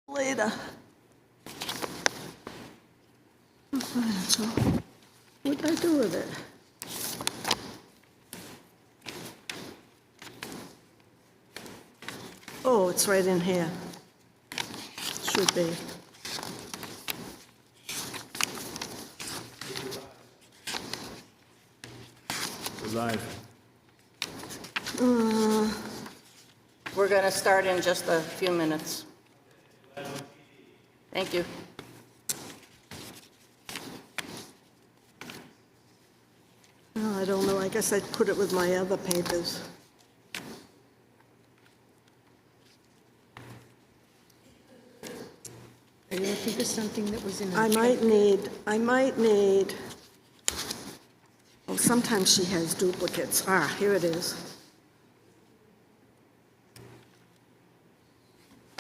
later. So, what did I do with it? Oh, it's right in here. Should be. Live. We're going to start in just a few minutes. Thank you. Oh, I don't know. I guess I'd put it with my other papers. Are you looking for something that was in a... I might need, oh, sometimes she has duplicates. Ah, here it is.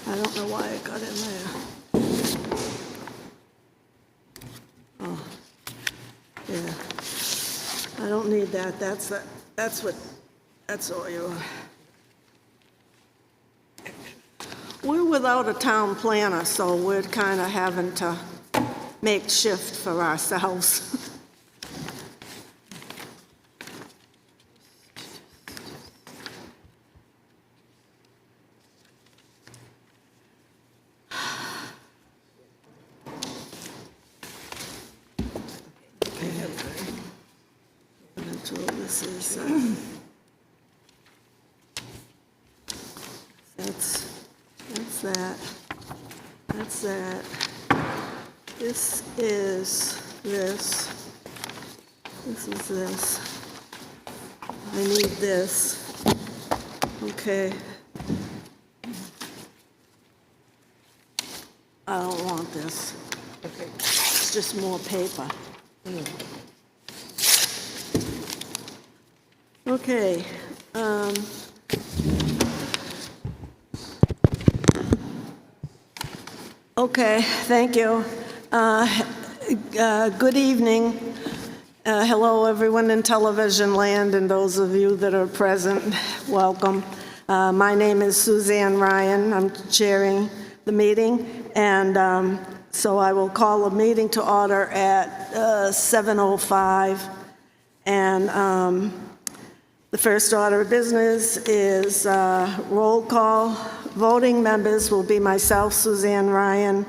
I don't know why it got in there. Oh, yeah. I don't need that. That's all you are. We're without a town planner, so we're kind of having to make shift for ourselves. That's all this is. That's that. That's that. This is this. This is this. I need this. Okay. I don't want this. Okay. It's just more paper. Okay. Okay, thank you. Good evening. Hello, everyone in television land and those of you that are present. Welcome. My name is Suzanne Ryan. I'm chairing the meeting, and so I will call a meeting to order at 7:05. And the first order of business is roll call. Voting members will be myself, Suzanne Ryan,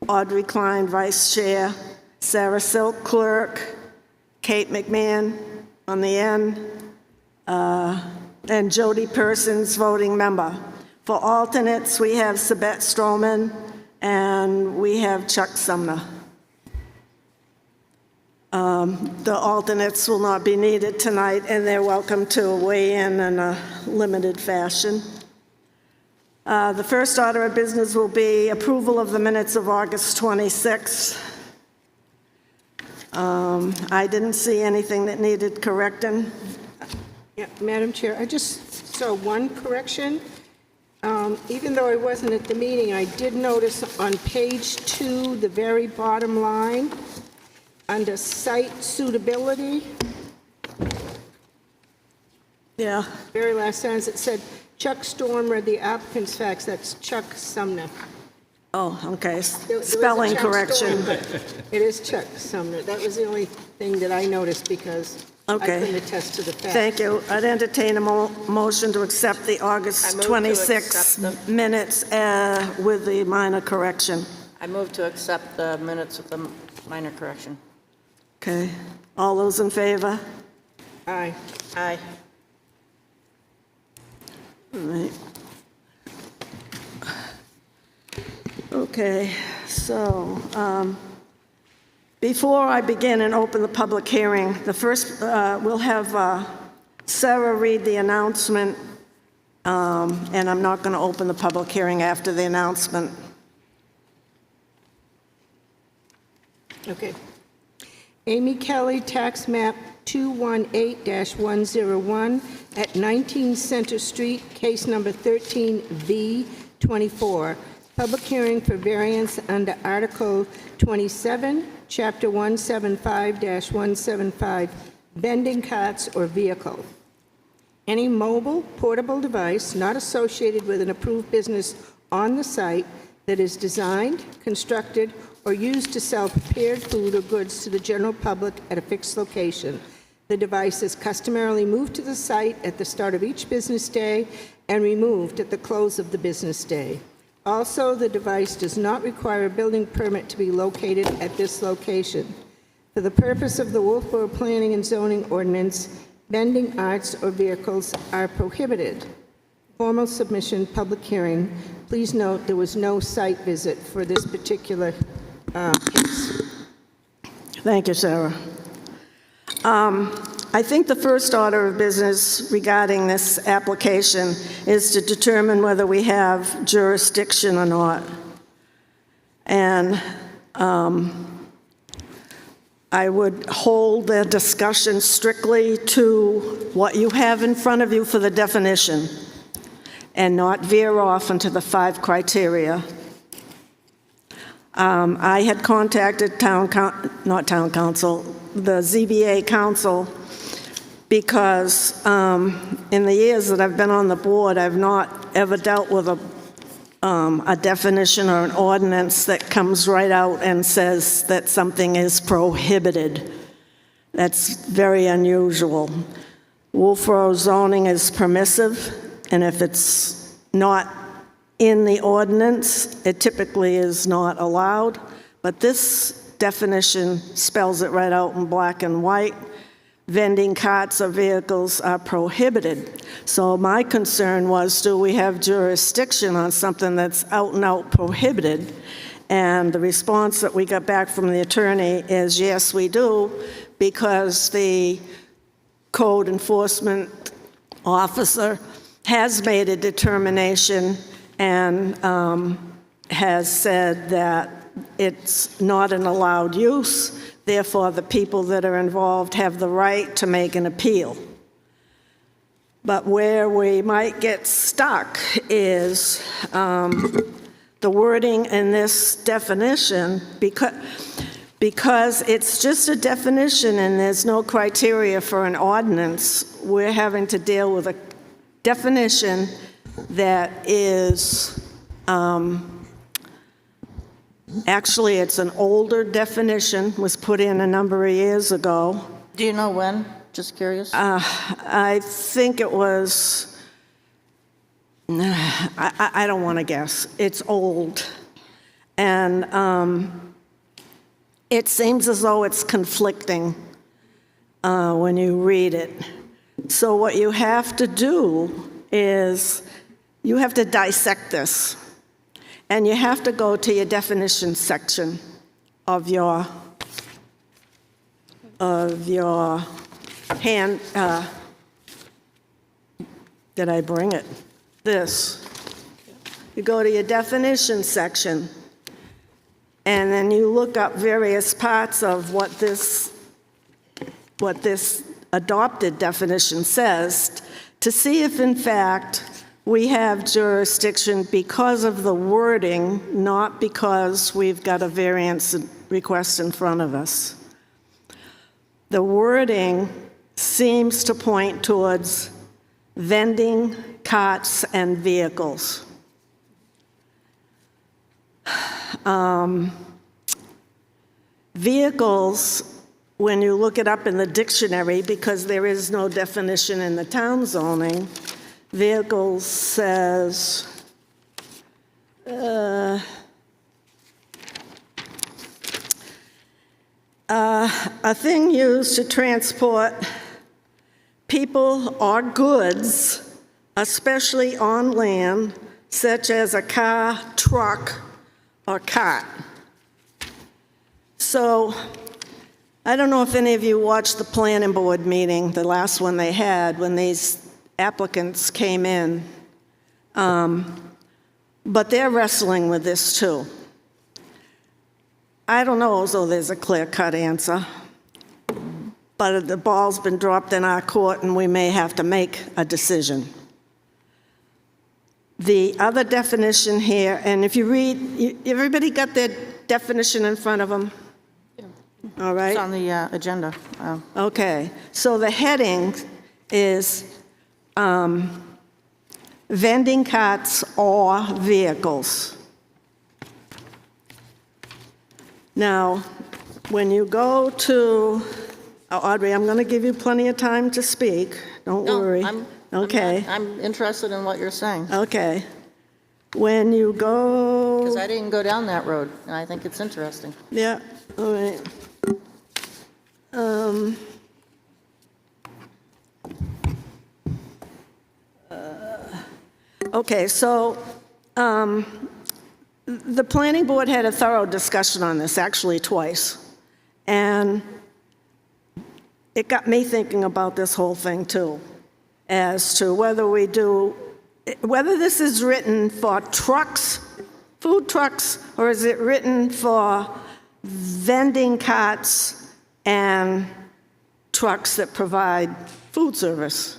Audrey Klein, Vice Chair, Sarah Silk, Clerk, Kate McMahon on the end, and Jody Persons, voting member. For alternates, we have Sabette Stroman, and we have Chuck Sumner. The alternates will not be needed tonight, and they're welcome to weigh in a limited fashion. The first order of business will be approval of the minutes of August 26th. I didn't see anything that needed correcting. Yeah, Madam Chair, I just saw one correction. Even though I wasn't at the meeting, I did notice on page 2, the very bottom line, under site suitability, Yeah, very last sentence, it said, Chuck Storm read the applicant's facts. That's Chuck Sumner. oh, okay, There was a spelling Chuck correction. Storm, but it is Chuck Sumner. That was the only thing that I noticed because Okay. I couldn't attest to the facts. Thank you. I'd entertain a motion to accept the August I move to 26 accept minutes with the minor correction. I move to accept the minutes with the minor correction. Okay, all those in favor? Aye. Aye. All right. Okay, so before I begin and open the public hearing, the first, we'll have Sarah read the announcement, and I'm not going to open the public hearing after the announcement. Okay. Amy Kelly, tax map 218-101 at 19 Center Street, case number 13V24. Public hearing for variance under Article 27, Chapter 175-175, vending carts or vehicle. Any mobile, portable device not associated with an approved business on the site that is designed, constructed, or used to sell prepared food or goods to the general public at a fixed location. The device is customarily moved to the site at the start of each business day and removed at the close of the business day. Also, the device does not require a building permit to be located at this location. For the purpose of the Wolfeboro Planning and Zoning Ordinance, vending arts or vehicles are prohibited. Formal submission, public hearing. Please note there was no site visit for this particular case. Thank you, Sarah. I think the first order of business regarding this application is to determine whether we have jurisdiction or not. And I would hold the discussion strictly to what you have in front of you for the definition and not veer off into the 5 criteria. I had contacted not town council, the ZBA council, because in the years that I've been on the board, I've not ever dealt with a definition or an ordinance that comes right out and says that something is prohibited. That's very unusual. Wolfeboro zoning is permissive, and if it's not in the ordinance, it typically is not allowed, but this definition spells it right out in black and white. Vending carts or vehicles are prohibited. So my concern was, do we have jurisdiction on something that's out and out prohibited? And the response that we got back from the attorney is, yes, we do, because the code enforcement officer has made a determination and has said that it's not an allowed use. Therefore, the people that are involved have the right to make an appeal. But where we might get stuck is the wording in this definition, because it's just a definition and there's no criteria for an ordinance. We're having to deal with a definition that is actually, it's an older definition, was put in a number of years ago. Do you know when? Just curious. I think it was, I don't want to guess. It's old. And it seems as though it's conflicting when you read it. So what you have to do is you have to dissect this. And you have to go to your definition section of your hand, did I bring it? This. You go to your definition section, and then you look up various parts of what this adopted definition says to see if, in fact, we have jurisdiction because of the wording, not because we've got a variance request in front of us. The wording seems to point towards vending carts and vehicles. Vehicles, when you look it up in the dictionary, because there is no definition in the town zoning, vehicles says, a thing used to transport people or goods, especially on land, such as a car, truck, or cart. So, I don't know if any of you watched the planning board meeting, the last one they had, when these applicants came in, but they're wrestling with this too. I don't know as though there's a clear-cut answer, but the ball's been dropped in our court and we may have to make a decision. The other definition here, and if you read, everybody got their definition in front of them? All right? It's on the agenda. Okay, so the heading is vending carts or vehicles. Now, when you go to, Audrey, I'm going to give you plenty of time to speak. Don't No, worry. Okay, I'm interested in what you're saying, okay. When you go, because I didn't go down that road, and I think it's interesting. yeah, all right. Okay, so the planning board had a thorough discussion on this, actually twice. And it got me thinking about this whole thing too, as to whether this is written for trucks, food trucks, or is it written for vending carts and trucks that provide food service.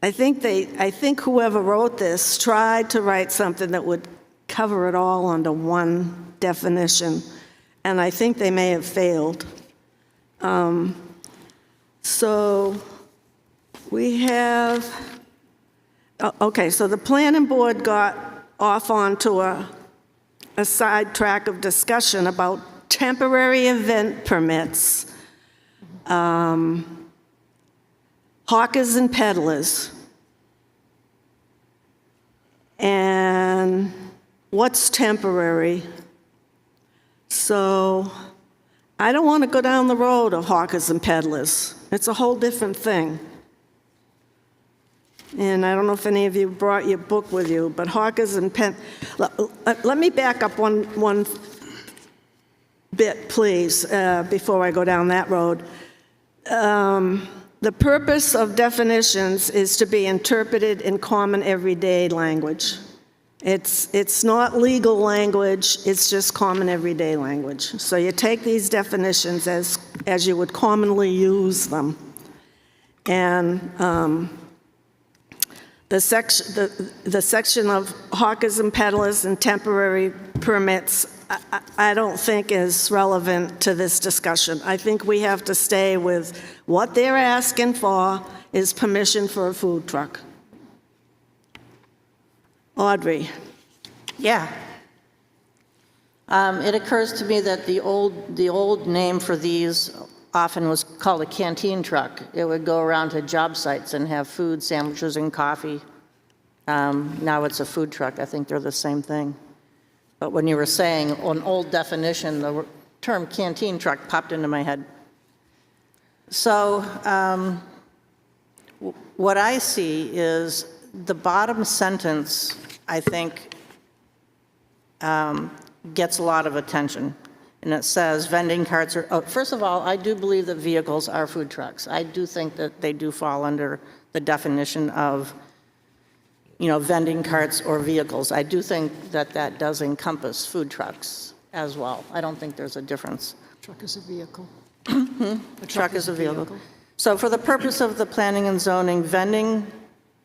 I think whoever wrote this tried to write something that would cover it all under one definition, and I think they may have failed. So we have, okay, so the planning board got off onto a sidetrack of discussion about temporary event permits, hawkers and peddlers, and what's temporary. So I don't want to go down the road of hawkers and peddlers. It's a whole different thing. And I don't know if any of you brought your book with you, but hawkers and let me back up one bit, please, before I go down that road. The purpose of definitions is to be interpreted in common everyday language. It's not legal language, it's just common everyday language. So you take these definitions as you would commonly use them. And the section of hawkers and peddlers and temporary permits, I don't think is relevant to this discussion. I think we have to stay with what they're asking for is permission for a food truck. Audrey. Yeah. It occurs to me that the old name for these often was called a canteen truck. It would go around to job sites and have food, sandwiches, and coffee. Now it's a food truck. I think they're the same thing. But when you were saying an old definition, the term canteen truck popped into my head. So what I see is the bottom sentence, I think, gets a lot of attention. And it says vending carts are, first of all, I do believe that vehicles are food trucks. I do think that they do fall under the definition of, vending carts or vehicles. I do think that that does encompass food trucks as well. I don't think there's a difference. Truck is a vehicle. A truck is a vehicle. So for the purpose of the planning and zoning, vending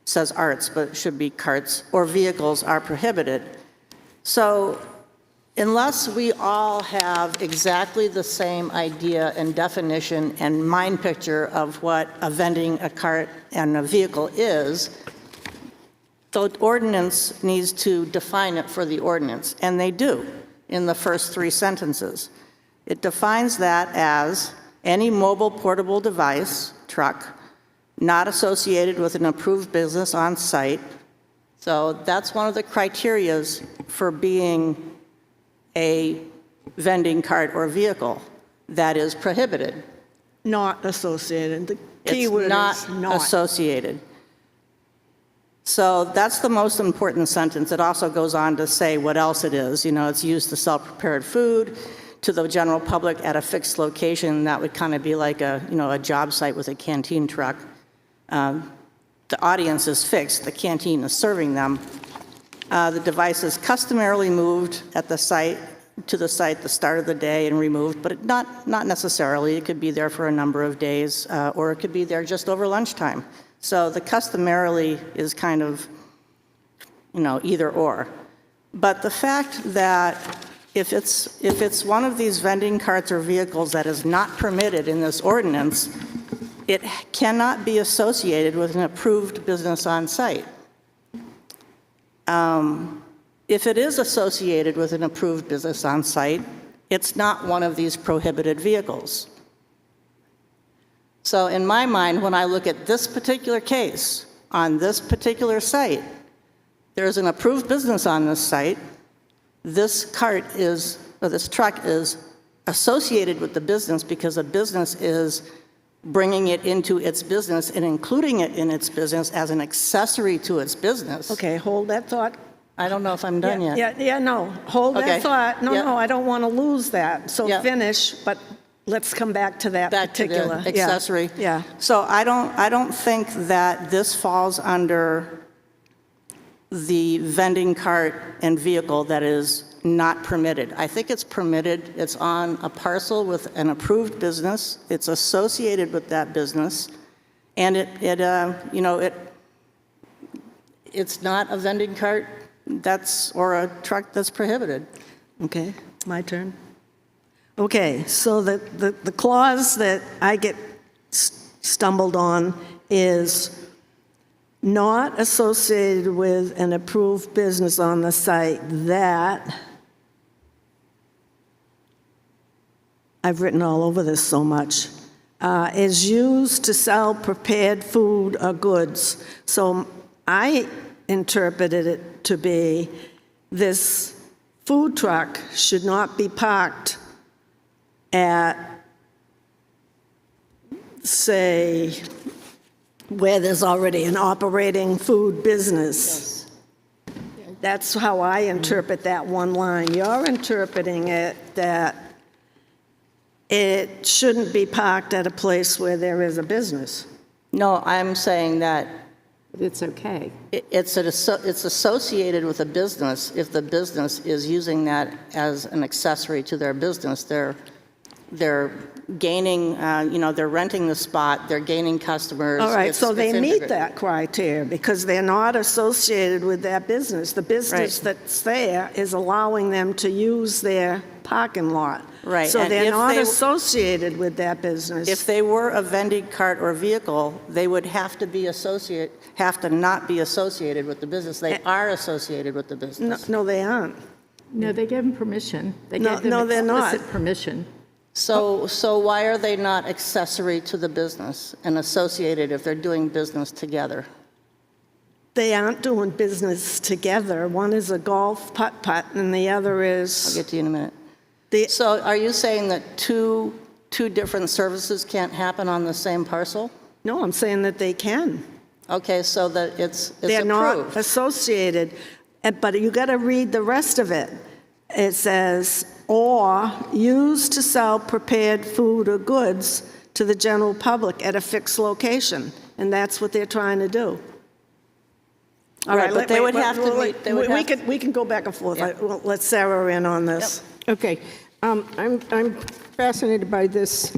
says arts, but it should be carts or vehicles are prohibited. So unless we all have exactly the same idea and definition and mind picture of what a vending, a cart, and a vehicle is, the ordinance needs to define it for the ordinance, and they do in the first three sentences. It defines that as any mobile portable device, truck, not associated with an approved business on site. So that's one of the criterias for being a vending cart or vehicle that is prohibited. Not associated. The key word It's is not associated. So that's the most important sentence. It also goes on to say what else it is. It's used to sell prepared food to the general public at a fixed location. That would kind of be like a job site with a canteen truck. The audience is fixed. The canteen is serving them. The device is customarily moved at the site, to the site the start of the day and removed, but not necessarily. It could be there for a number of days, or it could be there just over lunchtime. So the customarily is kind of, either or. But the fact that if it's one of these vending carts or vehicles that is not permitted in this ordinance, it cannot be associated with an approved business on site. if it is associated with an approved business on site, it's not one of these prohibited vehicles. So in my mind, when I look at this particular case, on this particular site, there's an approved business on this site. This cart is, or this truck is associated with the business because a business is bringing it into its business and including it in its business as an accessory to its business. Okay, hold that thought. I don't know if I'm done yet. Yeah, no, hold Okay. that thought. No, Yeah. no, I don't want to lose that. So Yeah. finish, but let's come back to that Back to particular. the yeah, accessory. Yeah. So I don't think that this falls under the vending cart and vehicle that is not permitted. I think it's permitted. It's on a parcel with an approved business. It's associated with that business, and it's not a vending cart or a truck that's prohibited. Okay, my turn. Okay, so the clause that I get stumbled on is not associated with an approved business on the site that, I've written all over this so much, is used to sell prepared food or goods. So I interpreted it to be this food truck should not be parked at, say, where there's already an operating food business. That's how I interpret that one line. You're interpreting it that it shouldn't be parked at a place where there is a business. No, I'm saying that It's okay. it's associated with a business. If the business is using that as an accessory to their business, they're gaining, they're renting the spot, they're gaining customers. All right, It's- so they it's meet integrated. that criteria because they're not associated with that business. The business Right. that's there is allowing them to use their parking lot. Right, So and they're if not they- associated with that business. If they were a vending cart or vehicle, they would have to not be associated with the business. They are associated with the No, business. no, they aren't. No, they gave them permission. They No, gave them no, they're not. explicit permission. So why are they not accessory to the business and associated if they're doing business together? They aren't doing business together. One is a golf putt-putt and the other I'll is get to you in a minute. the, So are you saying that two different services can't happen on the same parcel? no, I'm saying that they can. Okay, so that it's They're not approved. associated, but you got to read the rest of it. It says, or used to sell prepared food or goods to the general public at a fixed location. And that's what they're trying to do. All Right, but let- they would wait, have to wait, meet- they would we have- can- We can go back and forth. Yeah. Well, let Sarah in on this. Okay, I'm fascinated by this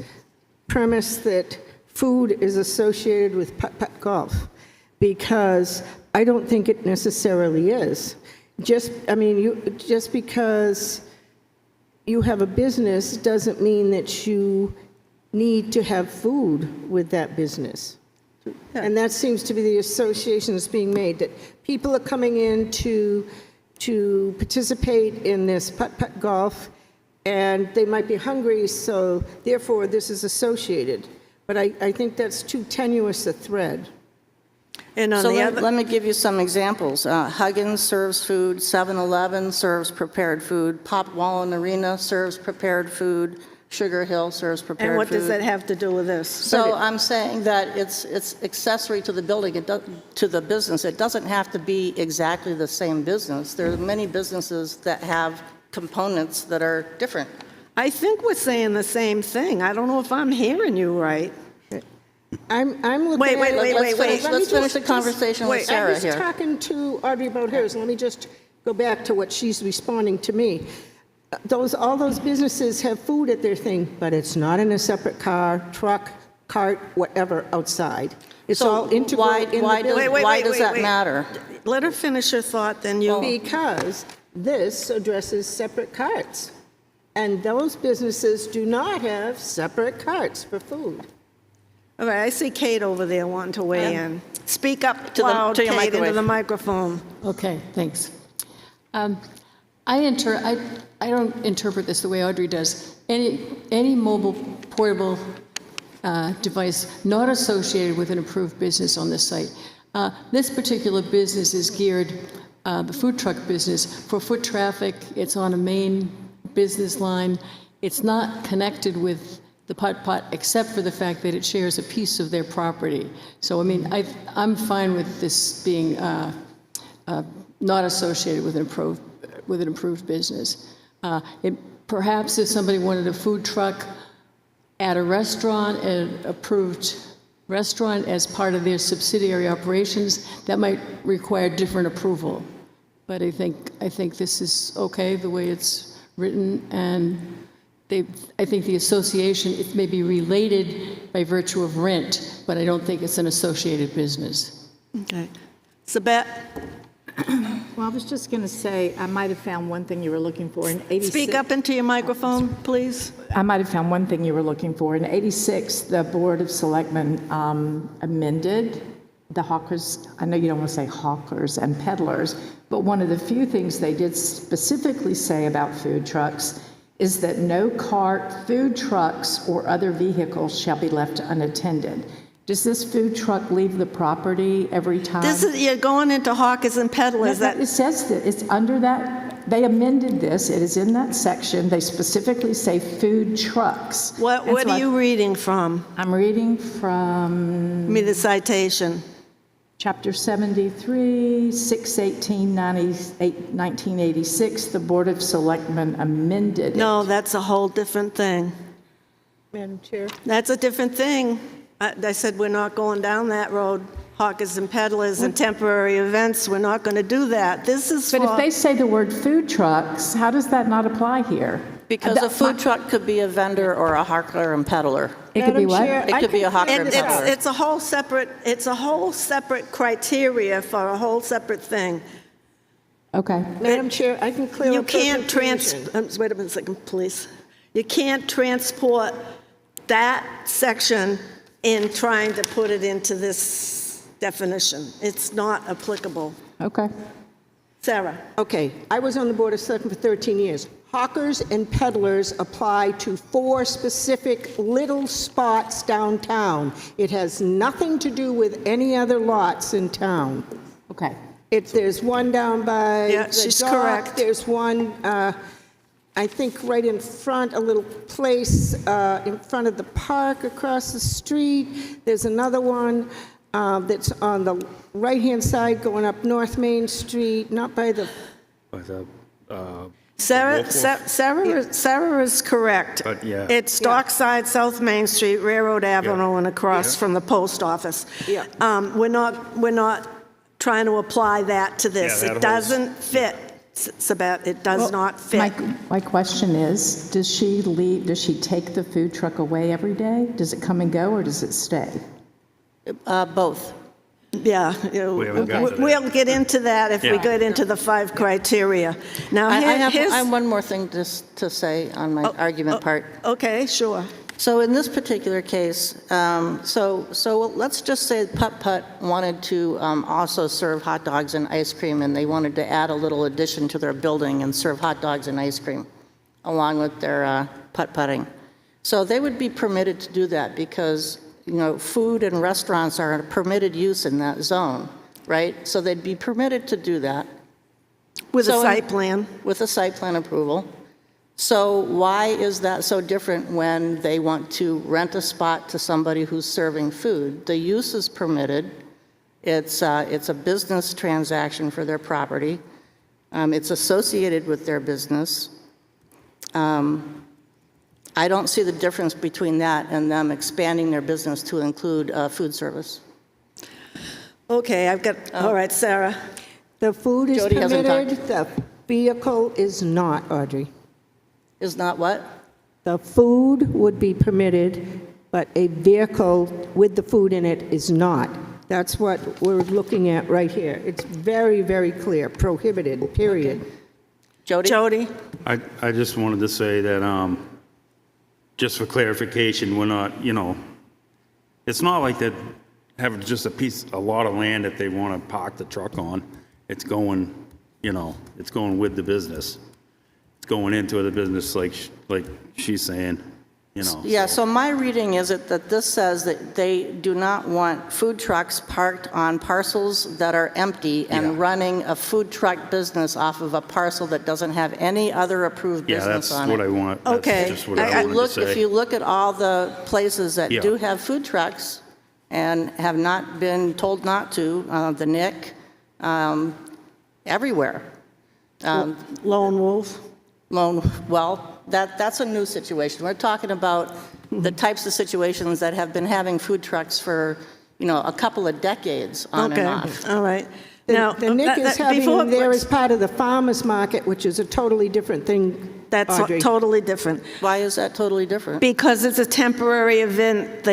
premise that food is associated with putt-putt golf, because I don't think it necessarily is. Just because you have a business doesn't mean that you need to have food with that business. And that seems to be the association that's being made, that people are coming in to participate in this putt-putt golf, and they might be hungry, so therefore this is associated. But I think that's too tenuous a thread. And on So the let other, let me give you some examples. Huggins serves food, 7-Eleven serves prepared food, Pop Wallen Arena serves prepared food, Sugar Hill serves prepared food. and what does that have to do with this? So I'm saying that it's accessory to the building, to the business. It doesn't have to be exactly the same business. There are many businesses that have components that are different. I think we're saying the same thing. I don't know if I'm hearing you right. I'm looking Wait, at wait, it- wait, wait, wait. Let's finish the conversation with Sarah I was here. talking to Audrey about hers. Let me just go back to what she's responding to me. All those businesses have food at their thing, but it's not in a separate car, truck, cart, whatever, outside. It's So all integral why- in the why does- building. why does that matter? Let her finish her thought, then you. Because this addresses separate carts, and those businesses do not have separate carts for food. All right, I see Kate over there wanting to weigh in. Speak up To loud, your Kate, into microwave. the microphone. Okay, thanks. I don't interpret this the way Audrey does. Any mobile portable device not associated with an approved business on the site. This particular business is geared, the food truck business, for foot traffic. It's on a main business line. It's not connected with the putt-putt except for the fact that it shares a piece of their property. So, I mean, I'm fine with this being not associated with an approved business. Perhaps if somebody wanted a food truck at a restaurant, an approved restaurant as part of their subsidiary operations, that might require different approval. But I think this is okay the way it's written, and I think the association, it may be related by virtue of rent, but I don't think it's an associated business. Okay. Sabette? Well, I was just going to say, I might have found one thing you were looking for in 86. Speak up into your microphone, please. I might have found one thing you were looking for. In 86, the Board of Selectmen amended the hawkers, I know you don't want to say hawkers and peddlers, but one of the few things they did specifically say about food trucks is that no cart, food trucks, or other vehicles shall be left unattended. Does this food truck leave the property every time? You're going into hawkers and peddlers. It says that, it's under that, they amended this, it is in that section, they specifically say food trucks. What are you reading from? I'm reading from Give me the citation. Chapter 73, 6/18/1986, the Board of Selectmen amended it. No, that's a whole different thing. Madam Chair. That's a different thing. I said we're not going down that road. Hawkers and peddlers and temporary events, we're not going to do that. This is But for... if they say the word food trucks, how does that not apply here? Because a food truck could be a vendor or a hawker and peddler. It could be Madam what? Chair, It could be a hawker and peddler. It's a whole separate criteria for a whole separate thing. Okay. Madam Chair, I can clear You up the can't confusion. wait a second, please. You can't transport that section in trying to put it into this definition. It's not applicable. Okay. Sarah? Okay, I was on the Board of Selectmen for 13 years. Hawkers and peddlers apply to 4 specific little spots downtown. It has nothing to do with any other lots in town. Okay. There's one down by Yeah, the she's dock. correct. There's one, I think, right in front, a little place in front of the park across the street. There's another one that's on the right-hand side going up North Main Street, not by the... Sarah is correct. But, yeah. It's Dockside, South Main Street, Railroad Avenue, and across from the post office. Yeah. We're not trying to apply that to this. Yeah, that It doesn't fit, Sabette. It does not fit. My question is, does she take the food truck away every day? Does it come and go, or does it stay? Both. Yeah, We haven't gotten to that. we'll get into that if we Yeah. get into the 5 criteria. Now, I here's... have one more thing to say on my argument part. Okay, sure. So in this particular case, so let's just say Putt-Putt wanted to also serve hot dogs and ice cream, and they wanted to add a little addition to their building and serve hot dogs and ice cream along with their putt-putting. So they would be permitted to do that because, you know, food and restaurants are a permitted use in that zone, right? So they'd be permitted to do that. With a So in- site plan. With a site plan approval. So why is that so different when they want to rent a spot to somebody who's serving food? The use is permitted. It's a business transaction for their property. It's associated with their business. I don't see the difference between that and them expanding their business to include food service. Okay, all right, Sarah. The food is Jody hasn't permitted, the vehicle is not, Audrey. Is not what? The food would be permitted, but a vehicle with the food in it is not. That's what we're looking at right here. It's very, very clear, prohibited, period. Jody? Jody? I just wanted to say that, just for clarification, we're not, it's not like they have just a lot of land that they want to park the truck on. It's going, you know, it's going with the business. It's going into the business like she's saying, you know. Yeah, so my reading is that this says that they do not want food trucks parked on parcels that are empty Yeah. and running a food truck business off of a parcel that doesn't have any other approved Yeah, business that's on what it. I want. Okay. That's just what I wanted to say. If you look at all the places that Yeah. do have food trucks and have not been told not to, the Nick, everywhere. Lone Wolf. Well, that's a new situation. We're talking about the types of situations that have been having food trucks for, a couple of decades on and off. Okay, all right. The Nick is before- having there as part of the farmer's market, which is a totally different thing, That's Audrey. totally different. Why is that totally different? Because it's a temporary event,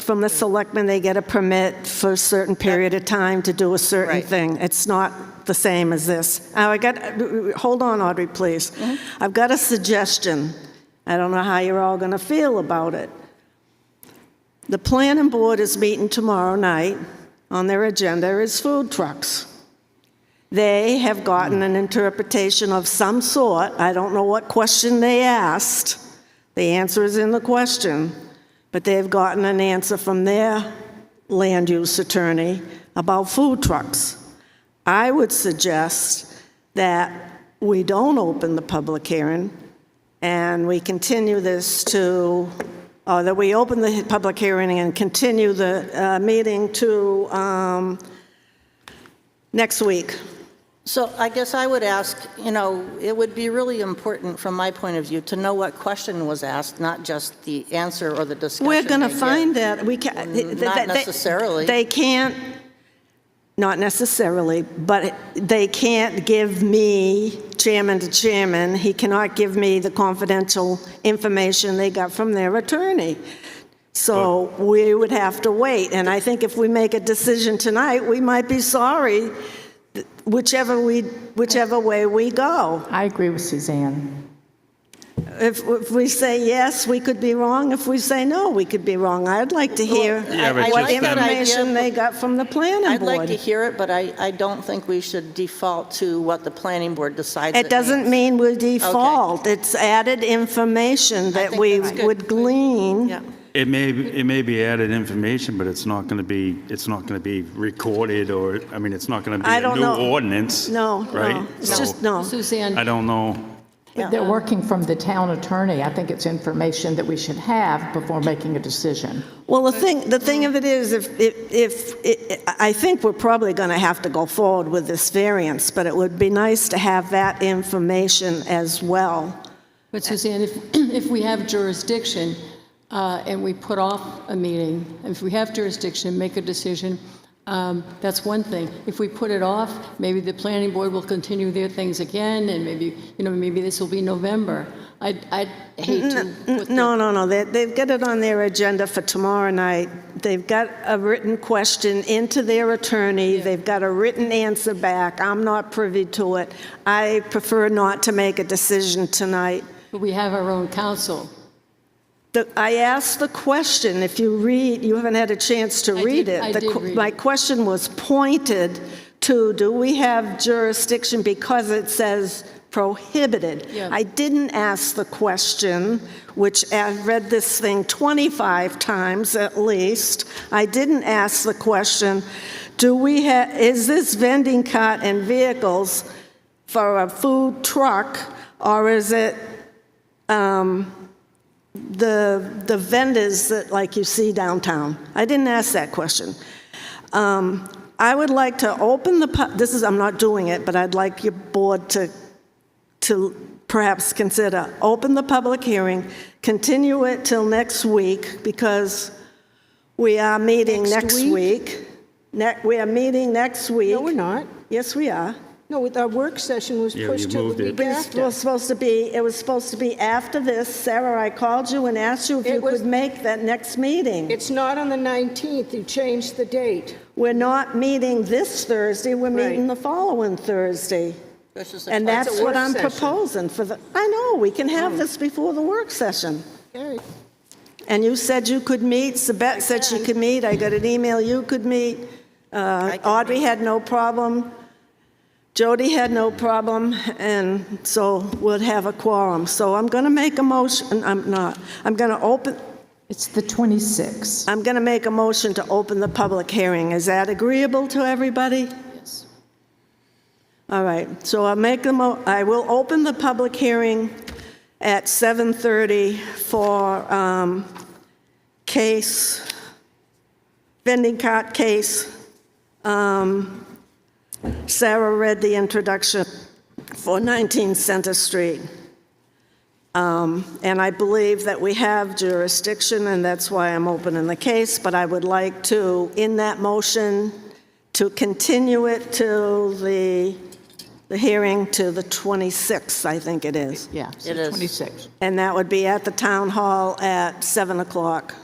from the selectmen, they get a permit for a certain period of time to do a certain Right. thing. It's not the same as this. Now, hold on, Audrey, please. I've got a suggestion. I don't know how you're all going to feel about it. The planning board is meeting tomorrow night. On their agenda is food trucks. They have gotten an interpretation of some sort. I don't know what question they asked. The answer is in the question. But they've gotten an answer from their land use attorney about food trucks. I would suggest that we don't open the public hearing and we continue this to, or that we open the public hearing and continue the meeting to next week. So I guess I would ask, it would be really important from my point of view to know what question was asked, not just the answer or the discussion. We're going to they give. find that. We can, Not necessarily. They can't, not necessarily, but they can't give me, chairman to chairman, he cannot give me the confidential information they got from their attorney. So we would have to wait. And I think if we make a decision tonight, we might be sorry, whichever way we go. I agree with Suzanne. If we say yes, we could be wrong. If we say no, we could be wrong. I'd like to hear Yeah, but what just that- information they got from the planning I'd like to board. hear it, but I don't think we should default to what the planning board decides. It doesn't mean we default. It's added information that think we that's good. would glean. Yeah. It may be added information, but it's not going to be recorded, or, I mean, it's not going to be I a don't new know. ordinance. No, Right? no. It's So, just, no. Suzanne, I don't know. They're working from the town attorney. I think it's information that we should have before making a decision. Well, the thing of it is, I think we're probably going to have to go forward with this variance, but it would be nice to have that information as well. but Suzanne, if we have jurisdiction and we put off a meeting, if we have jurisdiction, make a decision, that's one thing. If we put it off, maybe the planning board will continue their things again, and maybe this will be November. I'd hate to put No. They've got it on their agenda for tomorrow night. They've got a written question into their attorney. They've got a written answer back. I'm not privy to it. I prefer not to make a decision tonight. but we have our own counsel. I asked the question, if you read, you haven't had a chance to read it. I did read My it. question was pointed to, do we have jurisdiction because it says prohibited? Yeah. I didn't ask the question, which I've read this thing 25 times at least. I didn't ask the question, is this vending cart and vehicles for a food truck, or is it the vendors that, like, you see downtown? I didn't ask that question. I would like to open I'm not doing it, but I'd like your board to perhaps consider open the public hearing, continue it till next week, because we are meeting Next next week. We are meeting next week. No, we're not. Yes, we are. No, our work session was Yeah, pushed you to moved the it. week But after. it was supposed to be after this. Sarah, I called you and asked you if It you was- could make that next meeting. It's not on the 19th, you changed the date. We're not meeting this Thursday, we're meeting Right. the following Thursday. This is a And class- that's a what work I'm session. proposing for I know, we can have this before the work session. Okay. And you said you could meet, Sabette said she could meet, I got an email you could meet. can Audrey had no problem Jody had no problem, and so we'll have a quorum. So I'm going to make a motion, I'm going to open, It's the 26th. I'm going to make a motion to open the public hearing. Is that agreeable to everybody? Yes. All right, so I will open the public hearing at 7:30 for vending cart case. Sarah read the introduction for 19 Center Street. And I believe that we have jurisdiction, and that's why I'm opening the case, but I would like to, in that motion, to continue it to the hearing to the 26th, I think it is. Yeah, so It is. 26th. And that would be at the town hall at 7 o'clock.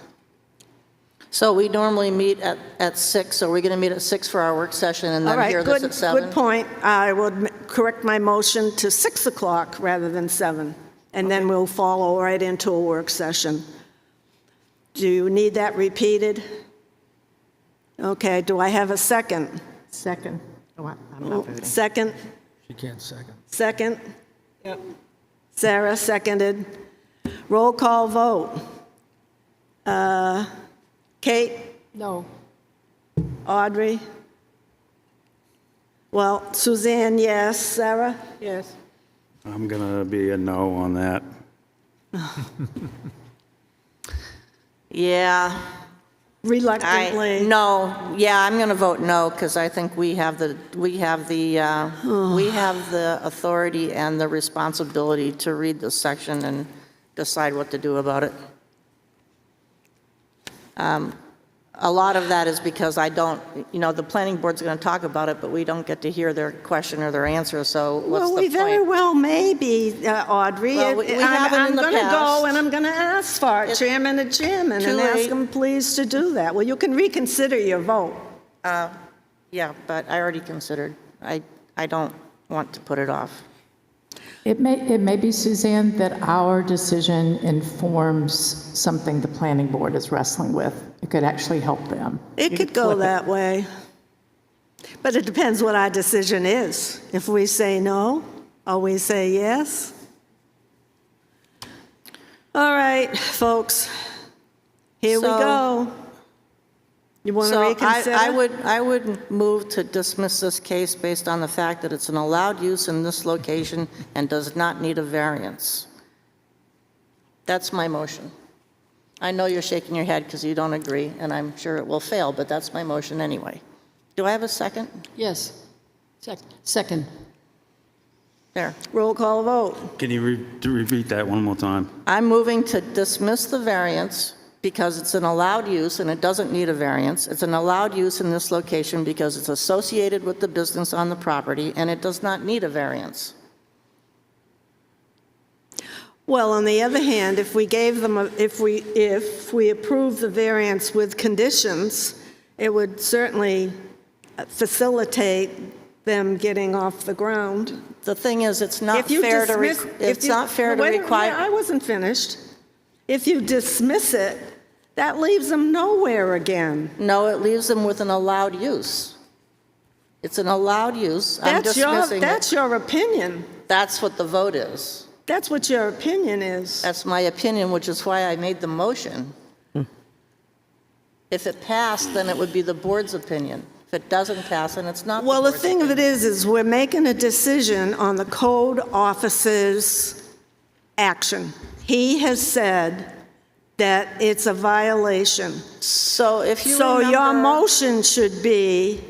So we normally meet at 6, so we're going to meet at 6 for our work session and All then right, hear this at 7? good point. I would correct my motion to 6 o'clock rather than 7, and then we'll follow right into a work session. Do you need that repeated? Okay, do I have a second? Second. Oh, I'm not voting. Second? She can't second. Second? Yep. Sarah seconded. Roll call vote. Kate? No. Audrey? Well, Suzanne, yes. Sarah? Yes. I'm gonna be a no on that. Yeah. Reluctantly. No, yeah, I'm going to vote no, because I think we have the authority and the responsibility to read this section and decide what to do about it. A lot of that is because I don't, the planning board's going to talk about it, but we don't get to hear their question or their answer, so what's the Well, point? we very well may be, Audrey. Well, we haven't in I'm the going to go past. and I'm going to ask for it, It's chairman to chairman, too and ask late. them please to do that. Well, you can reconsider your vote. Yeah, but I already considered. I don't want to put it off. It may be, Suzanne, that our decision informs something the planning board is wrestling with. It could actually help them. It could go that way. But it depends what our decision is. If we say no, or we say yes. All right, folks, here we So- go. You want to So reconsider? I would move to dismiss this case based on the fact that it's an allowed use in this location and does not need a variance. That's my motion. I know you're shaking your head because you don't agree, and I'm sure it will fail, but that's my motion anyway. Do I have a second? Yes. Second. There. Roll call vote. Can you repeat that one more time? I'm moving to dismiss the variance because it's an allowed use and it doesn't need a variance. It's an allowed use in this location because it's associated with the business on the property and it does not need a variance. Well, on the other hand, if we gave them, if we approve the variance with conditions, it would certainly facilitate them getting off the ground. The thing is, it's not If you fair to, dismiss- it's not fair to Wait a minute, require. I wasn't finished. If you dismiss it, that leaves them nowhere again. No, it leaves them with an allowed use. It's an allowed use. I'm dismissing it. That's your opinion. That's what the vote is. That's what your opinion is. That's my opinion, which is why I made the motion. If it passed, then it would be the board's opinion. If it doesn't pass, then it's not the Well, the board's thing of it opinion. is we're making a decision on the code officer's action. He has said that it's a violation. So if you So your remember- motion should be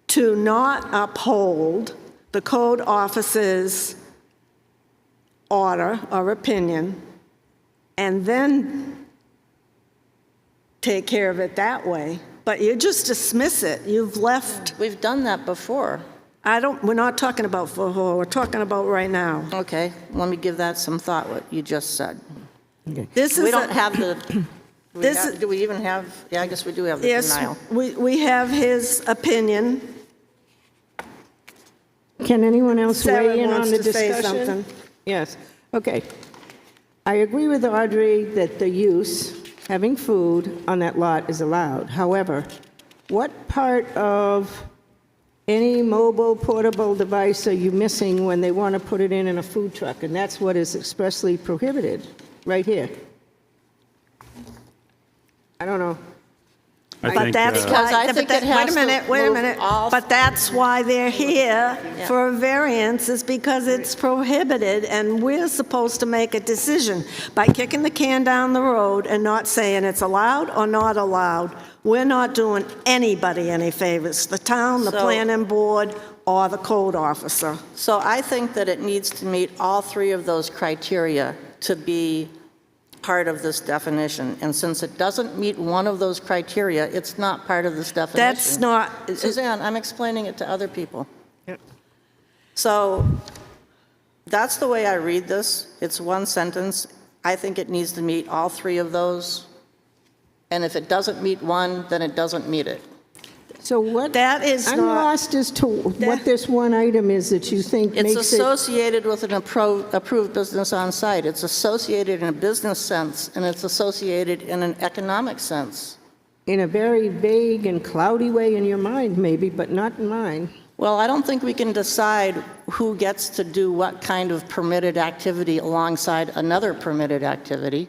to not uphold the code officer's order or opinion, and then take care of it that way. But you just dismiss it. You've left, We've done that before. we're not talking about for, we're talking about right now. Okay, let me give that some thought, what you just said. This is We don't a- have the, This is- do we even have, yeah, I guess we do have the Yes, denial. we have his opinion. Can anyone else Sarah weigh in on wants the to say discussion? something. Yes, okay. I agree with Audrey that the use, having food on that lot is allowed. However, what part of Any mobile portable device are you missing when they want to put it in a food truck? And that's what is expressly prohibited, right here. I don't know. I But think, that's Because why, I think it has to wait a move minute. all- But that's why they're here for a variance, is because it's prohibited, and we're supposed to make a decision. By kicking the can down the road and not saying it's allowed or not allowed, we're not doing anybody any favors, the town, the So- planning board, or the code officer. So I think that it needs to meet all three of those criteria to be part of this definition. And since it doesn't meet one of those criteria, it's not part of this definition. That's not, Suzanne, I'm explaining it to other people. So that's the way I read this. It's one sentence. I think it needs to meet all three of those. And if it doesn't meet one, then it doesn't meet it. So what? That is I'm not- lost as to what this one item is that you think It's makes it. associated with an approved business on site. It's associated in a business sense, and it's associated in an economic sense. In a very vague and cloudy way in your mind, maybe, but not in mine. Well, I don't think we can decide who gets to do what kind of permitted activity alongside another permitted activity.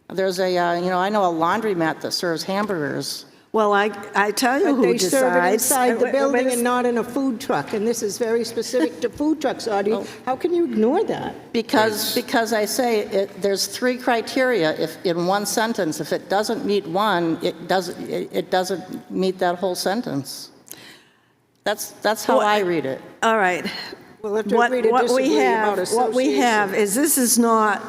There's a, I know a laundromat that serves hamburgers. well, I tell you But who they decides. serve it inside the Wait, building wait a and not in a food truck, and this is very specific to food trucks, Audrey. How can you ignore that? Because I say there's three criteria. If in one sentence, if it doesn't meet one, it doesn't meet that whole sentence. That's how I read it. All right. We'll have to agree to disagree about What we have is, this is not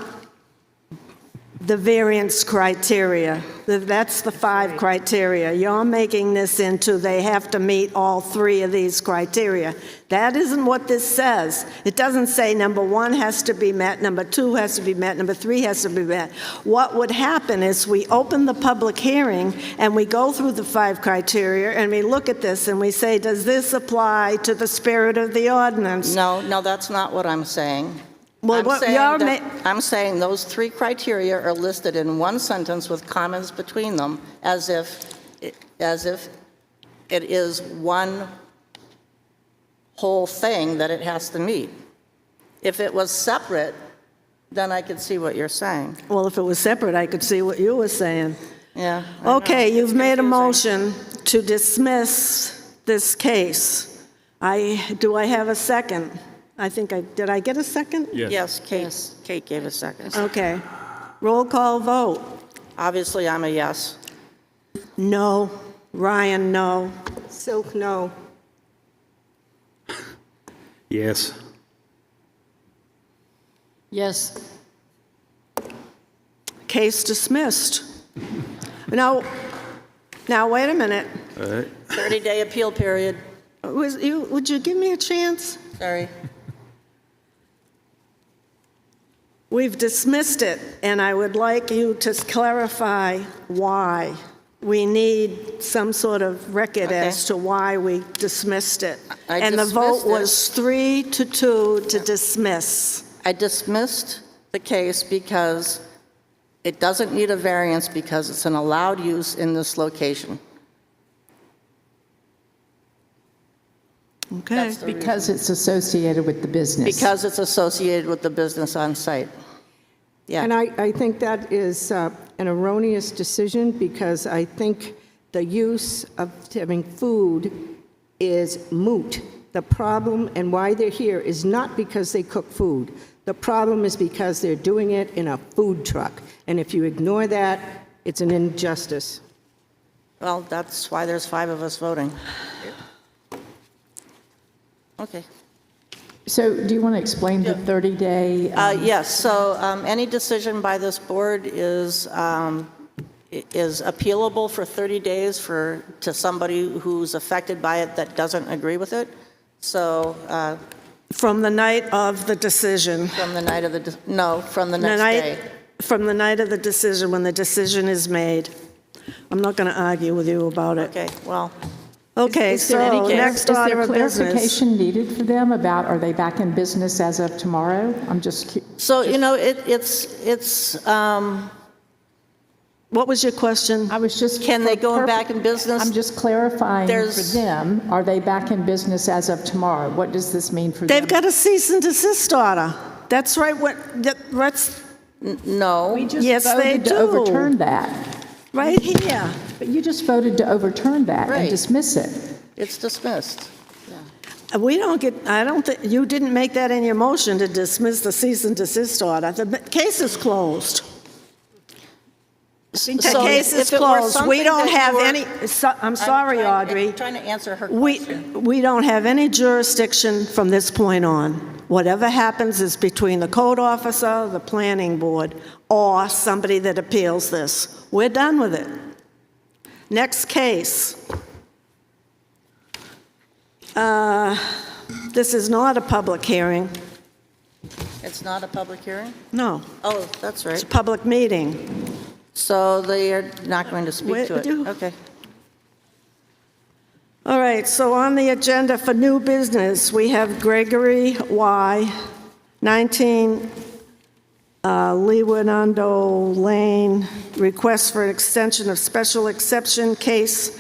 the variance criteria. That's the 5 criteria. You're making this into they have to meet all 3 of these criteria. That isn't what this says. It doesn't say number 1 has to be met, number 2 has to be met, number 3 has to be met. What would happen is we open the public hearing and we go through the 5 criteria and we look at this and we say, does this apply to the spirit of the ordinance? No, that's not what I'm saying. Well, what you're I'm saying those 3 criteria are listed in one sentence with commas between them, as if it is one whole thing that it has to meet. If it was separate, then I could see what you're saying. Well, if it was separate, I could see what you were saying. Yeah. I know. Okay, you've It's made a confusing. motion to dismiss this case. Do I have a second? Did I get a second? Yes, Kate gave a second. Okay. Roll call vote. Obviously, I'm a yes. No. Ryan, no. Silk, no. yes. Yes. Case dismissed. Now, wait a minute. All right. 30-day appeal period. Would you give me a chance? Sorry. We've dismissed it, and I would like you to clarify why. We need some sort of record Okay. as to why we dismissed it. I And the vote dismissed it. was 3-2 to dismiss. I dismissed the case because it doesn't need a variance because it's an allowed use in this location. Okay. That's the reason. Because it's associated with the business. Because it's associated with the business on site. Yeah. And I think that is an erroneous decision, because I think the use of having food is moot. The problem and why they're here is not because they cook food. The problem is because they're doing it in a food truck. And if you ignore that, it's an injustice. Well, that's why there's 5 of us voting. Okay. So do you want to explain the 30-day? Yes, so any decision by this board is appealable for 30 days to somebody who's affected by it that doesn't agree with it. So From the night of the decision. from the night of from the The next night- day. From the night of the decision, when the decision is made. I'm not going to argue with you about it. Okay, well, Okay, Is there so next order of Is there business. clarification needed for them about, are they back in business as of tomorrow? I'm just, so, it's What was your question? I was just. Can they for go purpo- back in business? I'm just clarifying for There's- them, are they back in business as of tomorrow? What does this mean for them? They've got a cease and desist order. That's right, that's No. We just Yes, they voted to do. overturn that. right here. But you just voted to overturn that and Right. dismiss it. It's dismissed. We don't get, I don't think, you didn't make that in your motion to dismiss the cease and desist order. The case is closed. The So case is if it were closed. We something don't that have you were- any, I'm sorry, Audrey. I'm trying to answer her We question. don't have any jurisdiction from this point on. Whatever happens is between the code officer, the planning board, or somebody that appeals this. We're done with it. Next case. This is not a public hearing. It's not a public hearing? No, Oh, that's it's a right. public meeting. So they are not going to speak to it? do. Okay. All right, so on the agenda for new business, we have Gregory Y., 19 Leewardando Lane, request for an extension of special exception case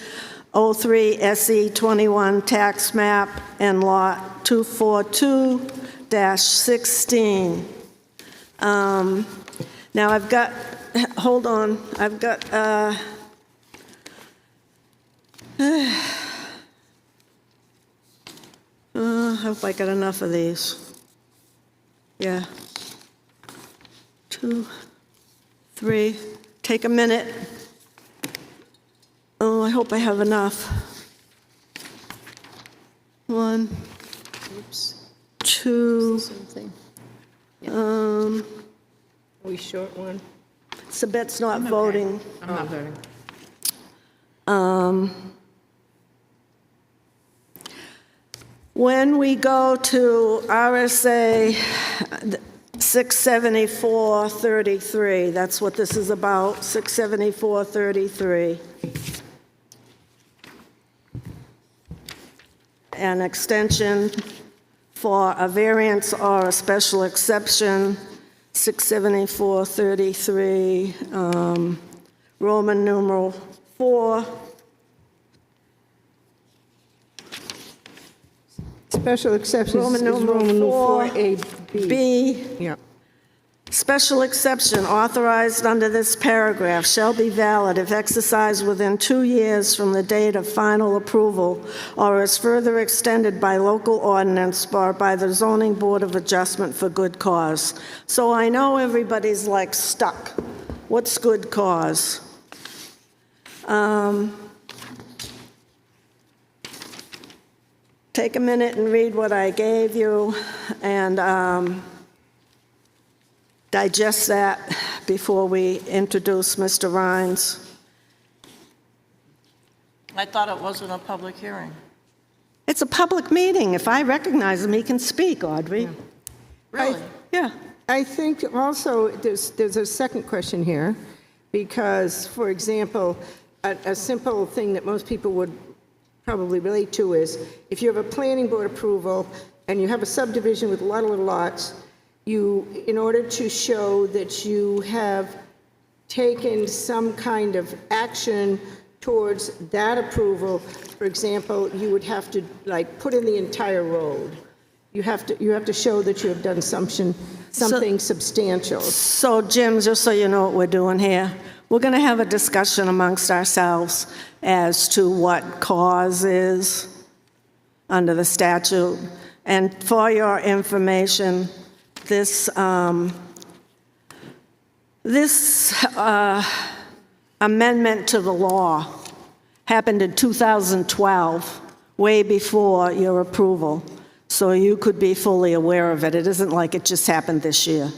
03 SE 21 tax map and lot 242-16. Now I've got, hold on, I've got, I hope I got enough of these. Yeah. 2, 3, take a minute. Oh, I hope I have enough. 1, Oops, 2, something. Are we short one? Sabette's not voting. I'm not voting. When we go to RSA 674-33, that's what this is about, 674-33. An extension for a variance or a special exception, 674-33, Roman numeral 4. Special exceptions Roman is numeral Roman numeral 4, 4A, B. B, Yeah. special exception authorized under this paragraph shall be valid if exercised within 2 years from the date of final approval or is further extended by local ordinance or by the zoning board of adjustment for good cause. So I know everybody's like stuck. What's good cause? Take a minute and read what I gave you and digest that before we introduce Mr. Rhines. I thought it wasn't a public hearing. It's a public meeting. If I recognize him, he can speak, Audrey. Really? Yeah. I think also there's a second question here, because, for example, a simple thing that most people would probably relate to is if you have a planning board approval and you have a subdivision with a lot of little lots, you, in order to show that you have taken some kind of action towards that approval, for example, you would have to like put in the entire road. You have to show that you have done something substantial. So, Jim, just so you know what we're doing here, we're going to have a discussion amongst ourselves as to what cause is under the statute. And for your information, this amendment to the law happened in 2012, way before your approval. So you could be fully aware of it. It isn't like it just happened this year.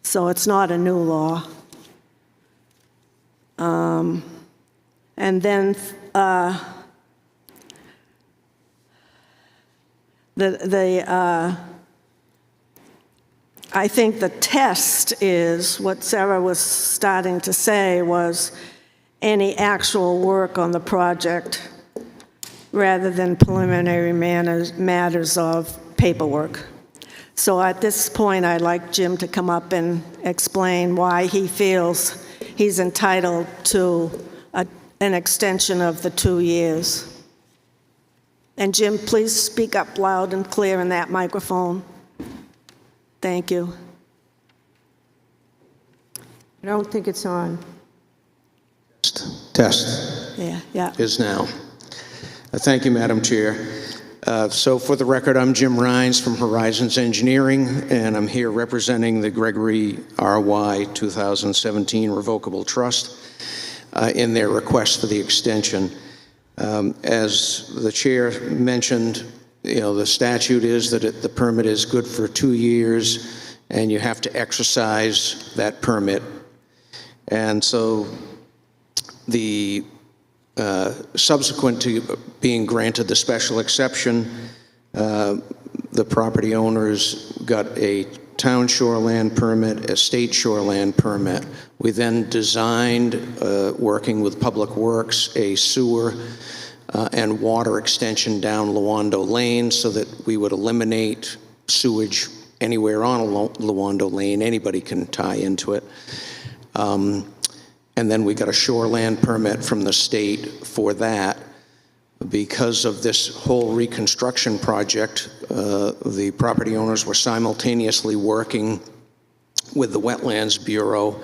So it's not a new law. And then I think the test is, what Sarah was starting to say was any actual work on the project rather than preliminary matters of paperwork. So at this point, I'd like Jim to come up and explain why he feels he's entitled to an extension of the 2 years. And Jim, please speak up loud and clear in that microphone. Thank you. I don't think it's on. Test Yeah. is now. Thank you, Madam Chair. So for the record, I'm Jim Rhines from Horizons Engineering, and I'm here representing the Gregory R.Y. 2017 Revocable Trust in their request for the extension. As the chair mentioned, the statute is that the permit is good for 2 years, and you have to exercise that permit. And so the subsequent to being granted the special exception, the property owners got a town shoreland permit, a state shoreland permit. We then designed, working with Public Works, a sewer and water extension down Lawando Lane so that we would eliminate sewage anywhere on Lawando Lane. Anybody can tie into it. And then we got a shoreland permit from the state for that. Because of this whole reconstruction project, the property owners were simultaneously working with the Wetlands Bureau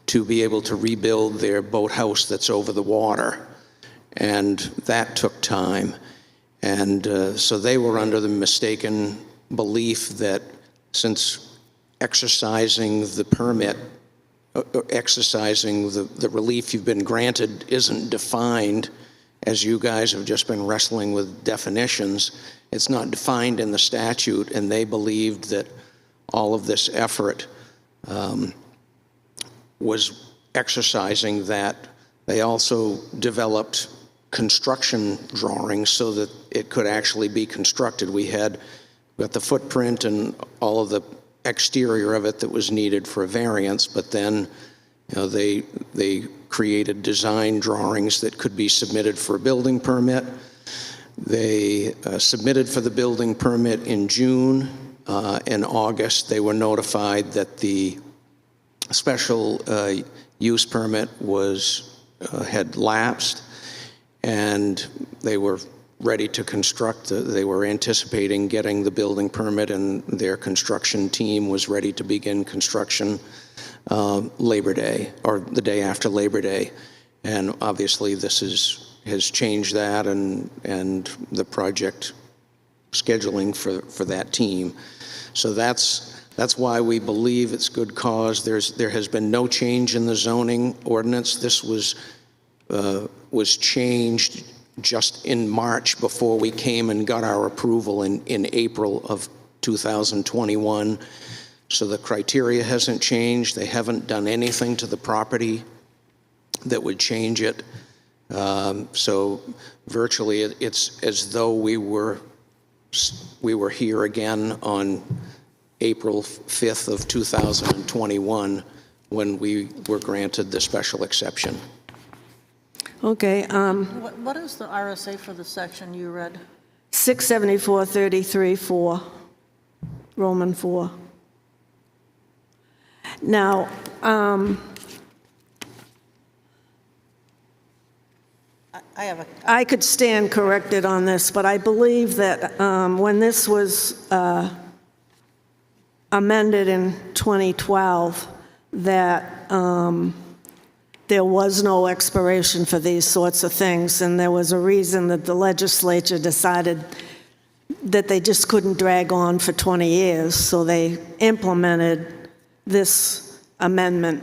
to be able to rebuild their boathouse that's over the water. And that took time. And so they were under the mistaken belief that since exercising the permit, exercising the relief you've been granted isn't defined, as you guys have just been wrestling with definitions, it's not defined in the statute, and they believed that all of this effort was exercising that. They also developed construction drawings so that it could actually be constructed. We got the footprint and all of the exterior of it that was needed for a variance, but then they created design drawings that could be submitted for a building permit. They submitted for the building permit in June. In August, they were notified that the special use permit had lapsed, and they were ready to construct. They were anticipating getting the building permit, and their construction team was ready to begin construction Labor Day, or the day after Labor Day. And obviously this has changed that and the project scheduling for that team. So that's why we believe it's good cause. There has been no change in the zoning ordinance. This was changed just in March before we came and got our approval in April of 2021. So the criteria hasn't changed. They haven't done anything to the property that would change it. So virtually it's as though we were here again on April 5th of 2021 when we were granted the special exception. Okay, What is the RSA for the section you read? 674-33-4, Roman 4. Now, I could stand corrected on this, but I believe that when this was amended in 2012, that there was no expiration for these sorts of things, and there was a reason that the legislature decided that they just couldn't drag on for 20 years, so they implemented this amendment,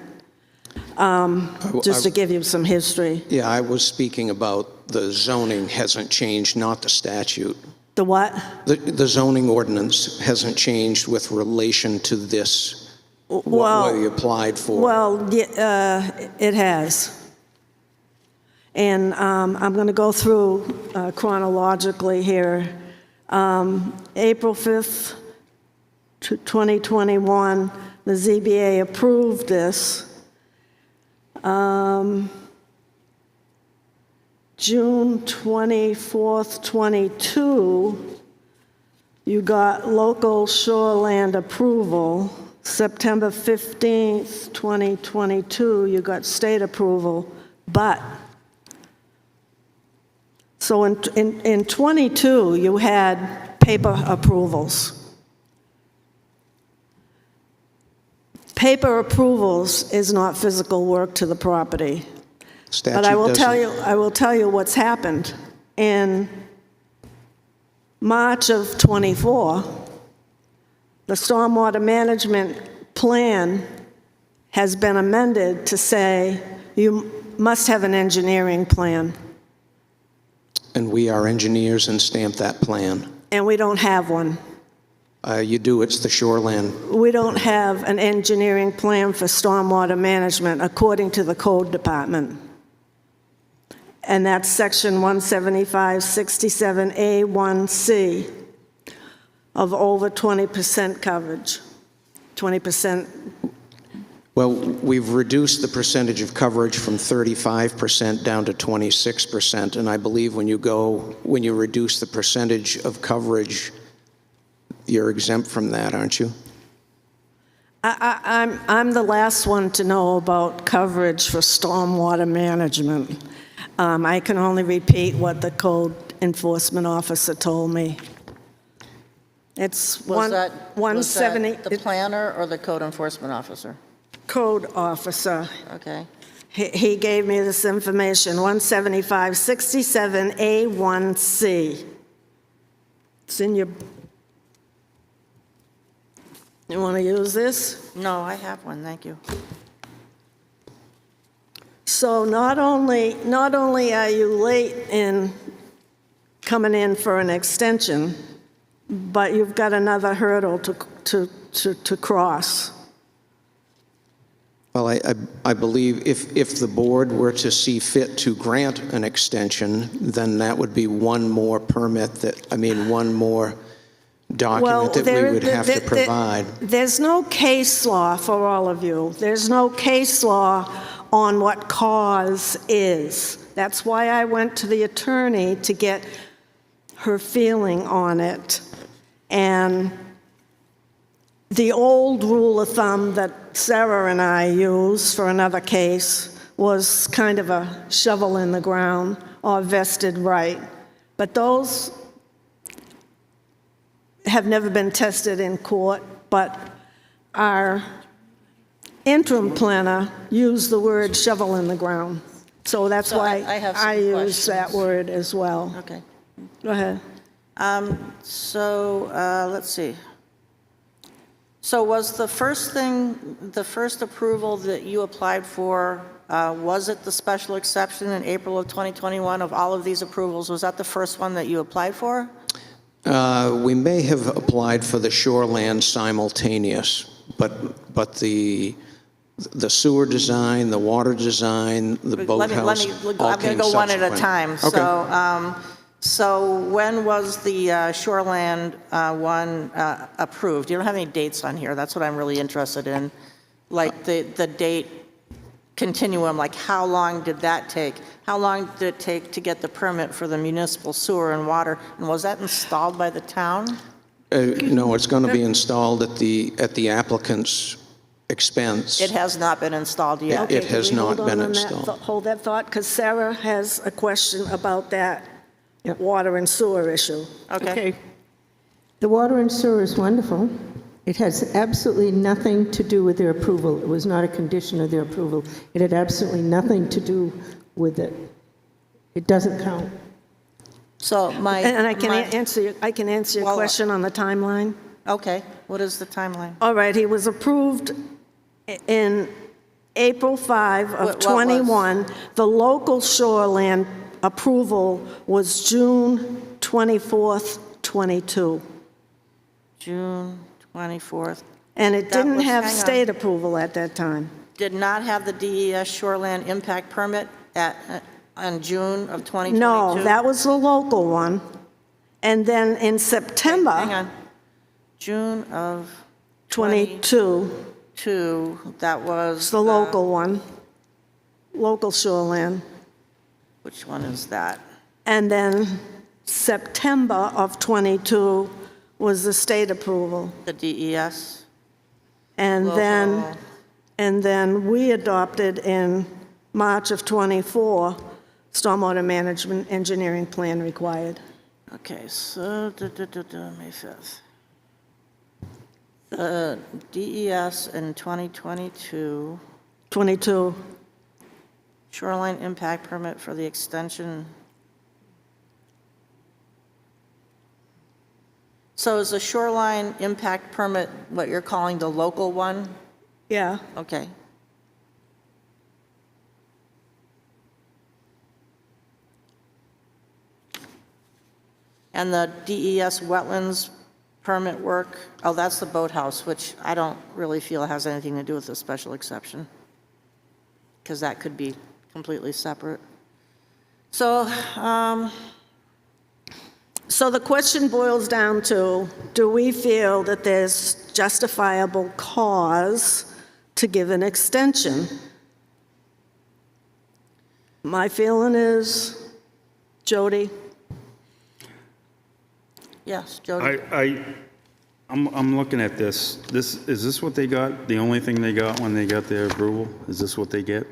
just to give you some history. Yeah, I was speaking about the zoning hasn't changed, not the statute. The what? The zoning ordinance hasn't changed with relation to this, what we applied for. Well, it has. And I'm going to go through chronologically here. April 5th, 2021, the ZBA approved this. June 24th, 22, you got local shoreland approval. September 15th, 2022, you got state approval, but, so in 22, you had paper approvals. Paper approvals is not physical work to the property. Statute But I will doesn't. tell you what's happened. In March of '24, the stormwater management plan has been amended to say you must have an engineering plan, And we are engineers and stamp that plan. and we don't have one. You do, it's the shoreland. We don't have an engineering plan for stormwater management according to the code department. And that's section 175-67A1C of over 20% coverage, 20%. Well, we've reduced the percentage of coverage from 35% down to 26%, and I believe when you reduce the percentage of coverage, you're exempt from that, aren't you? I'm the last one to know about coverage for stormwater management. I can only repeat what the code enforcement officer told me. It's Was that 170. the planner or the code enforcement officer? Code officer. Okay. He gave me this information, 175-67A1C. It's in your, you want to use this? No, I have one, thank you. So not only are you late in coming in for an extension, but you've got another hurdle to cross. Well, I believe if the board were to see fit to grant an extension, then that would be one more permit one more document that we would have to provide. There's no case law for all of you. There's no case law on what cause is. That's why I went to the attorney to get her feeling on it. And the old rule of thumb that Sarah and I used for another case was kind of a shovel in the ground or vested right. But those have never been tested in court, but our interim planner used the word shovel in the ground. So that's So why I have some I use that questions. word as well. Okay. Go ahead. Let's see. So was the first approval that you applied for, was it the special exception in April of 2021 of all of these approvals? Was that the first one that you applied for? We may have applied for the shoreland simultaneous, but the sewer design, the water design, the boathouse, I'm all going to came go one at a subsequent. time. Okay. So when was the shoreland one approved? You don't have any dates on here. That's what I'm really interested in. Like the date continuum, like how long did that take? How long did it take to get the permit for the municipal sewer and water? And was that installed by the town? No, it's going to be installed at the applicant's expense. It has not been installed yet. It has Can we not hold been on that installed. Hold that thought, because Sarah has a question about that water and sewer issue. Okay. The water and sewer is wonderful. It has absolutely nothing to do with their approval. It was not a condition of their approval. It had absolutely nothing to do with it. It doesn't count. So And I can answer your Well, question on the timeline. Okay, what is the timeline? All right, he was approved in April 5 of What was? 21. The local shoreland approval was June 24th, 22. June 24th. And it That didn't was- have hang on. state approval at that time. Did not have the DES shoreland impact permit on June of 2022? No, that was the local one. And then in Hang September on. June of 22, 22, that was... it's the local one, local shoreland. Which one is that? And then September of '22 was the state approval. The DES? And then we adopted in March of '24, stormwater management engineering plan required. Okay, so, May 5th. The DES in 2022, 22, shoreline impact permit for the extension. So is the shoreline impact permit what you're calling the local one? yeah. Okay. And the DES wetlands permit work, oh, that's the boathouse, which I don't really feel has anything to do with the special exception, because that could be completely separate. So the question boils down to, do we feel that there's justifiable cause to give an extension? My feeling is, Jody? Yes, Jody? I'm looking at this. Is this what they got? The only thing they got when they got their approval? Is this what they get?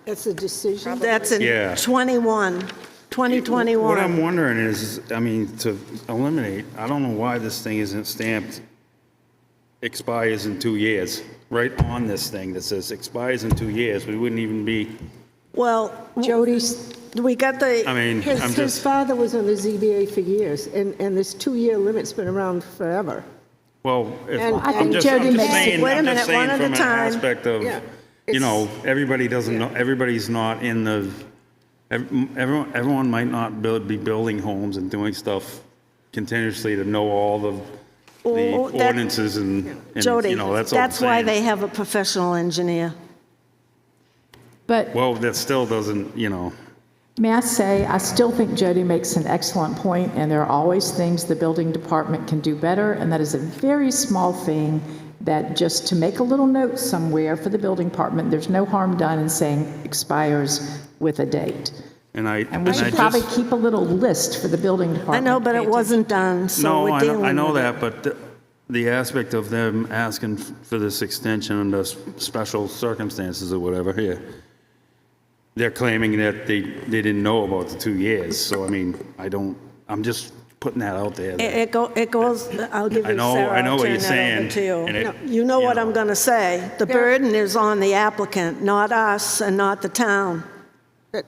It's a decision. That's in Yeah. 2021. What I'm wondering is, I mean, to eliminate, I don't know why this thing isn't stamped expires in 2 years. Right on this thing that says expires in 2 years, we wouldn't even be, Well, Jody's, we got the, I mean, I'm his just, father was on the ZBA for years, and this 2-year limit's been around forever. well, if- And- I I'm think just Jody makes- saying, Wait a I'm just minute, one saying at a from an time. aspect of, Yeah, you know, everybody doesn't yeah. know, everybody's not in the, everyone might not be building homes and doing stuff continuously to know all the Oh, that- ordinances and, Jody, you know, that's all I'm that's why saying. they have a professional engineer. But Well, that still doesn't, you know, may I say, I still think Jody makes an excellent point, and there are always things the building department can do better, and that is a very small thing that just to make a little note somewhere for the building department, there's no harm done in saying expires with a date. and I, And we should probably keep a little list for the building I department. know, but to it pay wasn't done, so No, we're dealing with it. I know that, but the aspect of them asking for this extension under special circumstances or whatever here, they're claiming that they didn't know about the 2 years. So, I mean, I'm just putting that out there. It goes, I'll give I you, know- Sarah, I know I'll what turn you're that saying, over to and you. it- You know you what know. I'm going to say. The burden is on the applicant, not us and not the town.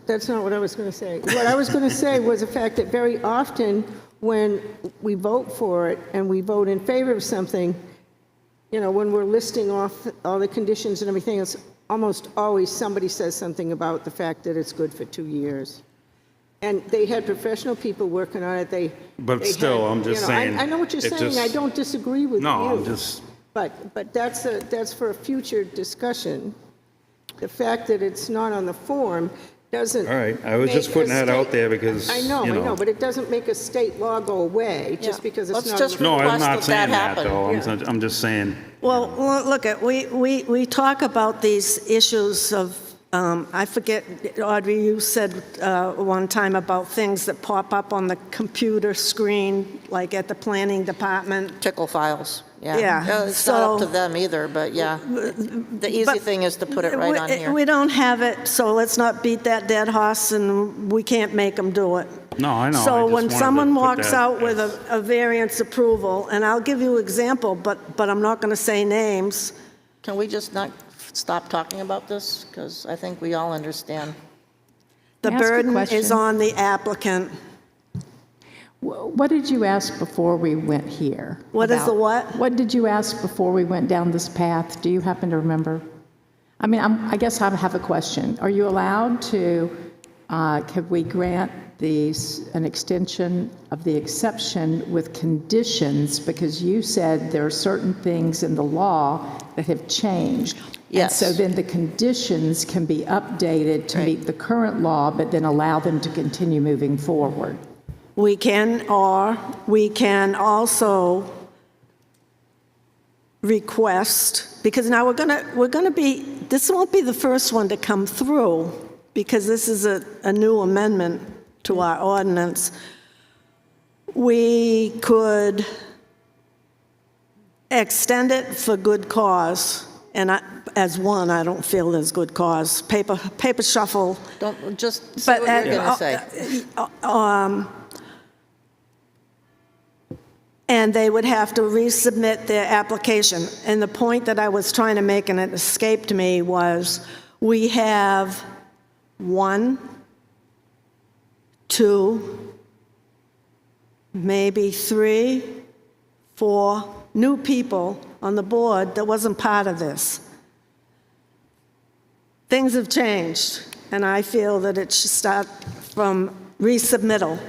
That's not what I was going to say. What I was going to say was the fact that very often when we vote for it and we vote in favor of something, you know, when we're listing off all the conditions and everything, it's almost always somebody says something about the fact that it's good for 2 years. And they had professional people working on it. But they still, had- I'm just you know, saying, I know what you're it saying. I just- don't disagree with you. No, I'm just, But that's for a future discussion. The fact that it's not on the form doesn't. all right. I was just make putting a that out state- there because, I know, you know. but it doesn't make a state law go away just Yeah. because it's Let's not. just on the- No, I'm request not that saying that that, though. happen. I'm just saying, Well, look, we talk about these issues of, I forget, Audrey, you said one time about things that pop up on the computer screen, like at the planning department. Tickle files, yeah. Yeah, It's not up to so- them either, but yeah. The easy But thing is to put it right on here. We don't have it, so let's not beat that dead horse, and we can't make them do it. no, I know. I So just when wanted to someone put walks that out with as- a variance approval, and I'll give you an example, but I'm not going to say names. Can we just not stop talking about this? Because I think we all understand. The May I ask a burden is question? on the applicant. What did you ask before we went here? What is the what? What did you ask before we went down this path? Do you happen to remember? I mean, I guess I have a question. Are you allowed to, could we grant an extension of the exception with conditions? Because you said there are certain things in the law that have changed. Yes. And so then the conditions can be updated to Right. meet the current law, but then allow them to continue moving forward. We can, or we can also request, because now we're gonna be, this won't be the first one to come through, because this is a new amendment to our ordinance. We could extend it for good cause, and as one, I don't feel there's good cause. Paper shuffle. Don't, just say But, what you're going to say. And they would have to resubmit their application. And the point that I was trying to make, and it escaped me, was we have 1, 2, maybe 3, 4 new people on the board that wasn't part of this. Things have changed, and I feel that it should start from resubmittal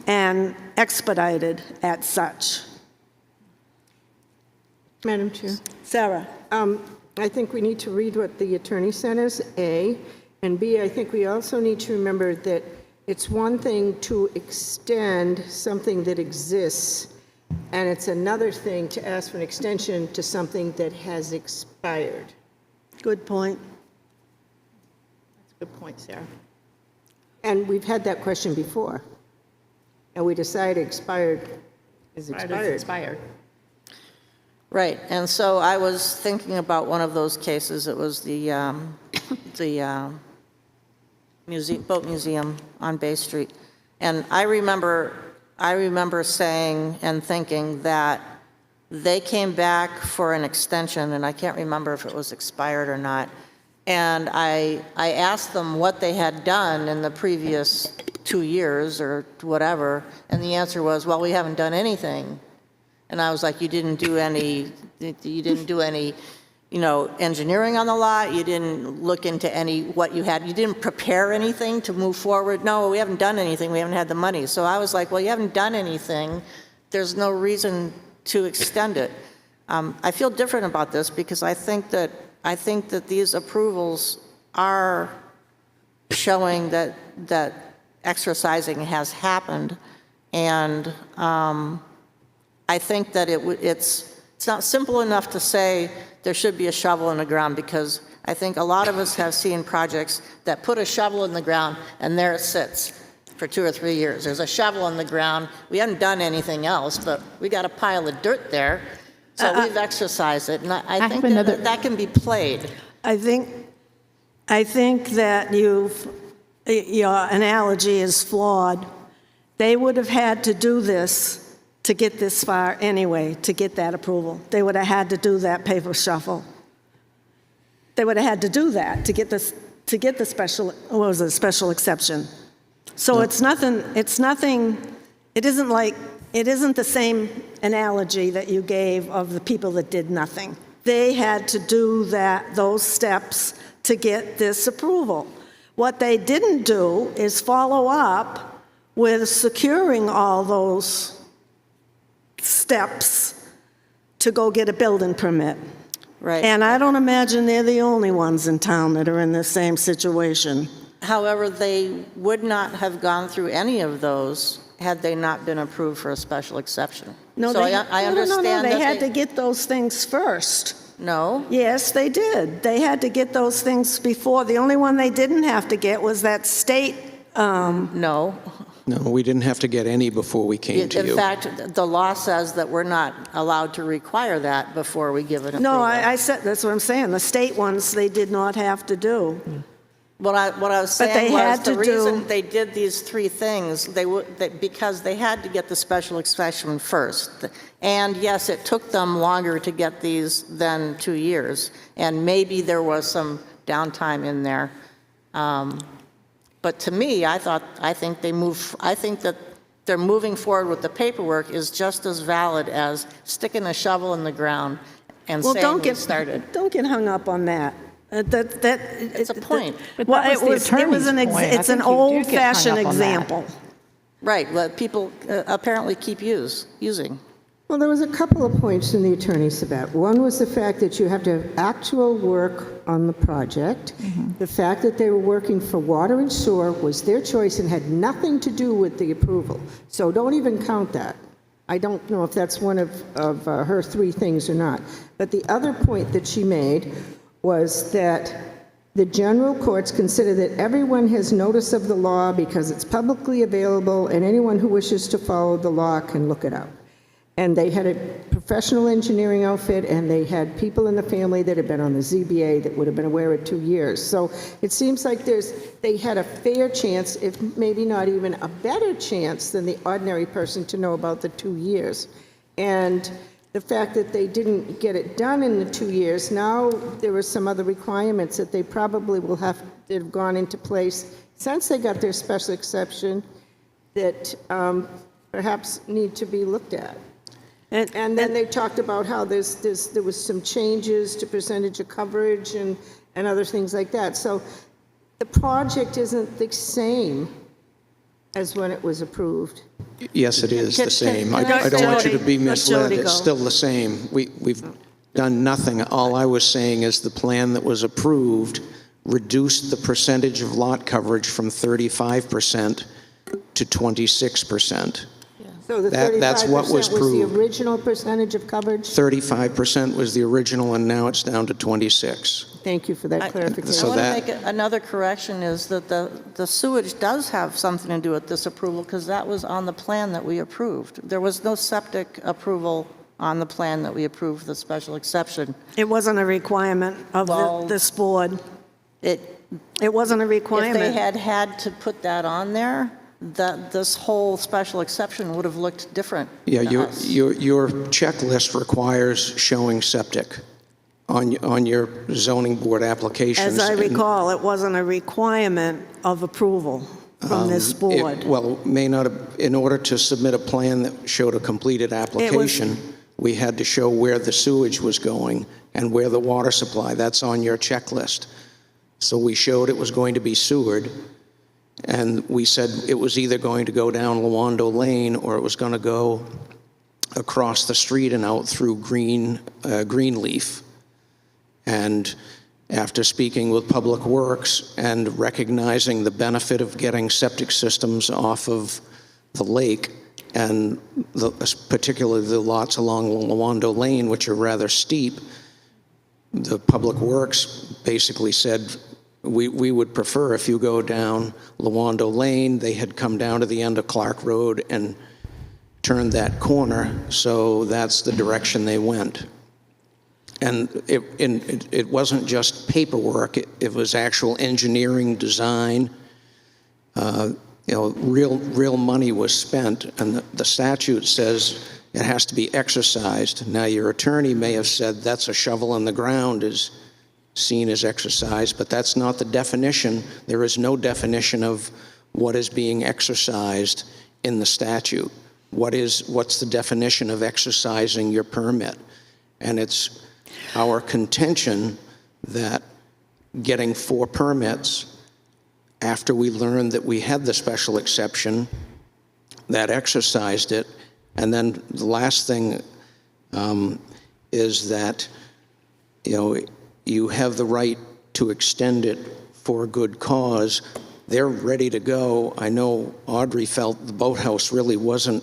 and expedited as such. Madam Chair. Sarah? I think we need to read what the attorney sent us, A, and B, I think we also need to remember that it's one thing to extend something that exists, and it's another thing to ask for an extension to something that has expired. Good point. That's a good point, Sarah. And we've had that question before, and we decided expired is expired. Right, and so I was thinking about one of those cases. It was the boat museum on Bay Street, and I remember saying and thinking that they came back for an extension, and I can't remember if it was expired or not. And I asked them what they had done in the previous 2 years or whatever, and the answer was, well, we haven't done anything. And I was like, you didn't do any, engineering on the lot? You didn't look into what you had? You didn't prepare anything to move forward? No, we haven't done anything. We haven't had the money. So I was like, well, you haven't done anything. There's no reason to extend it. I feel different about this because I think that these approvals are showing that exercising has happened, and I think that it's not simple enough to say there should be a shovel in the ground, because I think a lot of us have seen projects that put a shovel in the ground and there it sits for 2 or 3 years. There's a shovel in the ground. We haven't done anything else, but we got a pile of dirt there. So we've exercised it, and I think that can be played. I think that your analogy is flawed. They would have had to do this to get this far anyway, to get that approval. They would have had to do that paper shuffle. They would have had to do that to get the special, what was it, special exception. So it isn't the same analogy that you gave of the people that did nothing. They had to do those steps to get this approval. What they didn't do is follow up with securing all those steps to go get a building permit. Right. And I don't imagine they're the only ones in town that are in the same situation. However, they would not have gone through any of those had they not been approved for a special exception. No, so they, I understand no, that they had to get those things first. No? Yes, they did. They had to get those things before. The only one they didn't have to get was that state. No. No, we didn't have to get any before we came to you. In fact, the law says that we're not allowed to require that before we give an approval. No, I said, that's what I'm saying. The state ones, they did not have to do. What I was But they saying was had the to reason do- they did these 3 things, because they had to get the special exception first. And yes, it took them longer to get these than 2 years. And maybe there was some downtime in there. But to me, I think that they're moving forward with the paperwork is just as valid as sticking a shovel in the ground and saying we started. Don't get hung up on that. It's a point. But that was the attorney's point. It's I an think you do get hung old-fashioned up on that. example. Right, what people apparently keep using. Well, there was a couple of points in the attorney said. One was the fact that you have to have actual work on the project. The fact that they were working for water and sewer was their choice and had nothing to do with the approval. So don't even count that. I don't know if that's one of her 3 things or not. But the other point that she made was that the general courts consider that everyone has notice of the law because it's publicly available and anyone who wishes to follow the law can look it up. And they had a professional engineering outfit, and they had people in the family that had been on the ZBA that would have been aware of 2 years. So it seems like they had a fair chance, if maybe not even a better chance than the ordinary person to know about the 2 years. And the fact that they didn't get it done in the 2 years, now there are some other requirements that they probably will have that have gone into place since they got their special exception that perhaps need to be looked at. And then they talked about how there was some changes to percentage of coverage and other things like that. So the project isn't the same as when it was approved. Yes, it is the same. can I don't want you to be Jody- let misled. Jody It's go. still the same. We've done nothing. All I was saying is the plan that was approved reduced the percentage of lot coverage from 35% to 26%. So the That's what 35% was was the proved. original percentage of coverage? 35% was the original, and now it's down to 26. Thank you for that I clarification. want to that- make another correction, is that the sewage does have something to do with this approval, because that was on the plan that we approved. There was no septic approval on the plan that we approved, the special exception. It wasn't a requirement of Well- this board. It, It wasn't a if they requirement. had to put that on there, that this whole special exception would have looked different Yeah, to us. your checklist requires showing septic on your zoning board applications. As I and recall, it wasn't a requirement of approval from this board. Well, may not have, in order to submit a plan that showed a completed application, we had to show where the sewage was going and where the water supply, that's on your checklist. So we showed it was going to be sewered, and we said it was either going to go down Lawando Lane or it was going to go across the street and out through Greenleaf. And after speaking with Public Works and recognizing the benefit of getting septic systems off of the lake, and particularly the lots along Lawando Lane, which are rather steep, the Public Works basically said, we would prefer if you go down Lawando Lane. They had come down to the end of Clark Road and turned that corner, so that's the direction they went. And it wasn't just paperwork, it was actual engineering design. Real money was spent, and the statute says it has to be exercised. Now, your attorney may have said that's a shovel in the ground is seen as exercise, but that's not the definition. There is no definition of what is being exercised in the statute. What's the definition of exercising your permit? And it's our contention that getting 4 permits after we learned that we had the special exception, that exercised it, and then the last thing is that, you have the right to extend it for a good cause. They're ready to go. I know Audrey felt the boathouse really wasn't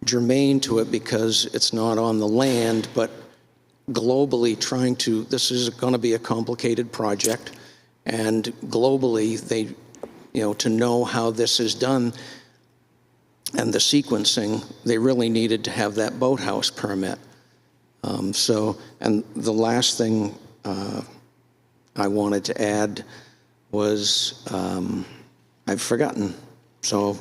germane to it because it's not on the land, but globally this is going to be a complicated project, and globally to know how this is done and the sequencing, they really needed to have that boathouse permit. And the last thing I wanted to add was, I've forgotten. So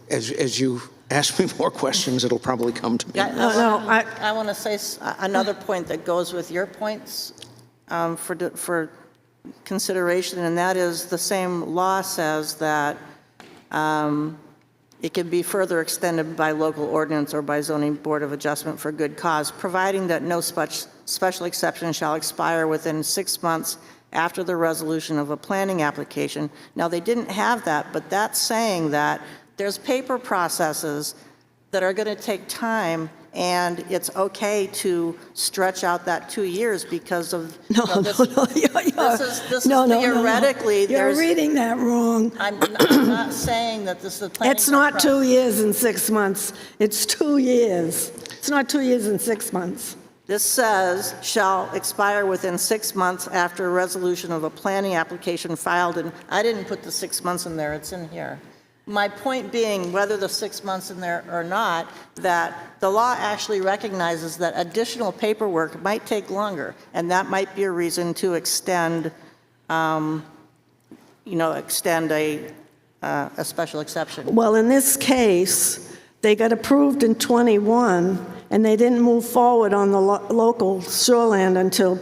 as you ask me more questions, it'll probably come to me. I want to say another point that goes with your points for consideration, and that is the same law says that it can be further extended by local ordinance or by zoning board of adjustment for good cause, providing that no special exception shall expire within 6 months after the resolution of a planning application. Now, they didn't have that, but that's saying that there's paper processes that are going to take time, and it's okay to stretch out that 2 years because of this is theoretically. You're there's- reading that wrong. I'm not saying that this is a planning. It's not process. 2 years and 6 months. It's 2 years. It's not 2 years and 6 months. This says shall expire within 6 months after a resolution of a planning application filed, and I didn't put the 6 months in there, it's in here. My point being, whether the 6 months in there or not, that the law actually recognizes that additional paperwork might take longer, and that might be a reason to extend, extend a special exception. Well, in this case, they got approved in '21, and they didn't move forward on the local shoreland until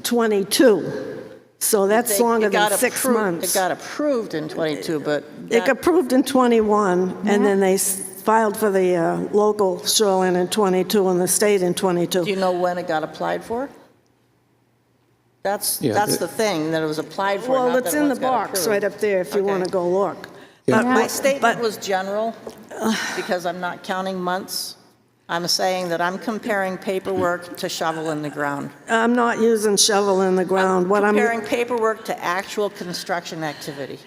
'22. So that's longer than 6 months. It got approved in '22, but It got approved in '21, and then they filed for the local shoreline in '22 and the state in do you '22. know when it got applied for? That's Yeah, the thing, that it was applied for, Well, not it's that in the once got box approved. right up there if you want to Okay. go look. Yeah. My statement but- was general, because I'm not counting months. I'm saying that I'm comparing paperwork to shovel in the ground. I'm not using shovel in the ground. Comparing paperwork to actual construction activity.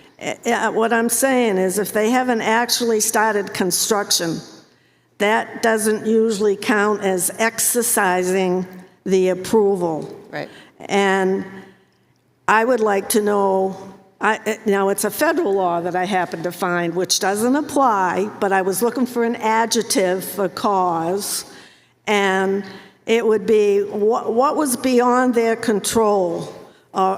What I'm saying is if they haven't actually started construction, that doesn't usually count as exercising the approval. Right. And I would like to know, now it's a federal law that I happened to find, which doesn't apply, but I was looking for an adjective for cause, and it would be what was beyond their control, or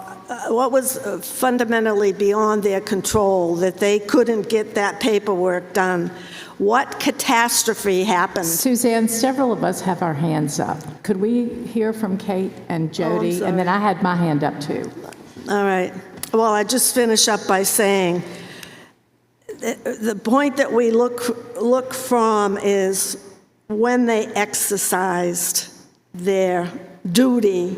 what was fundamentally beyond their control that they couldn't get that paperwork done. What catastrophe happened? Suzanne, several of us have our hands up. Could we hear from Kate and Jody? And then I had my hand up too. All right. Well, I just finish up by saying the point that we look from is when they exercised their duty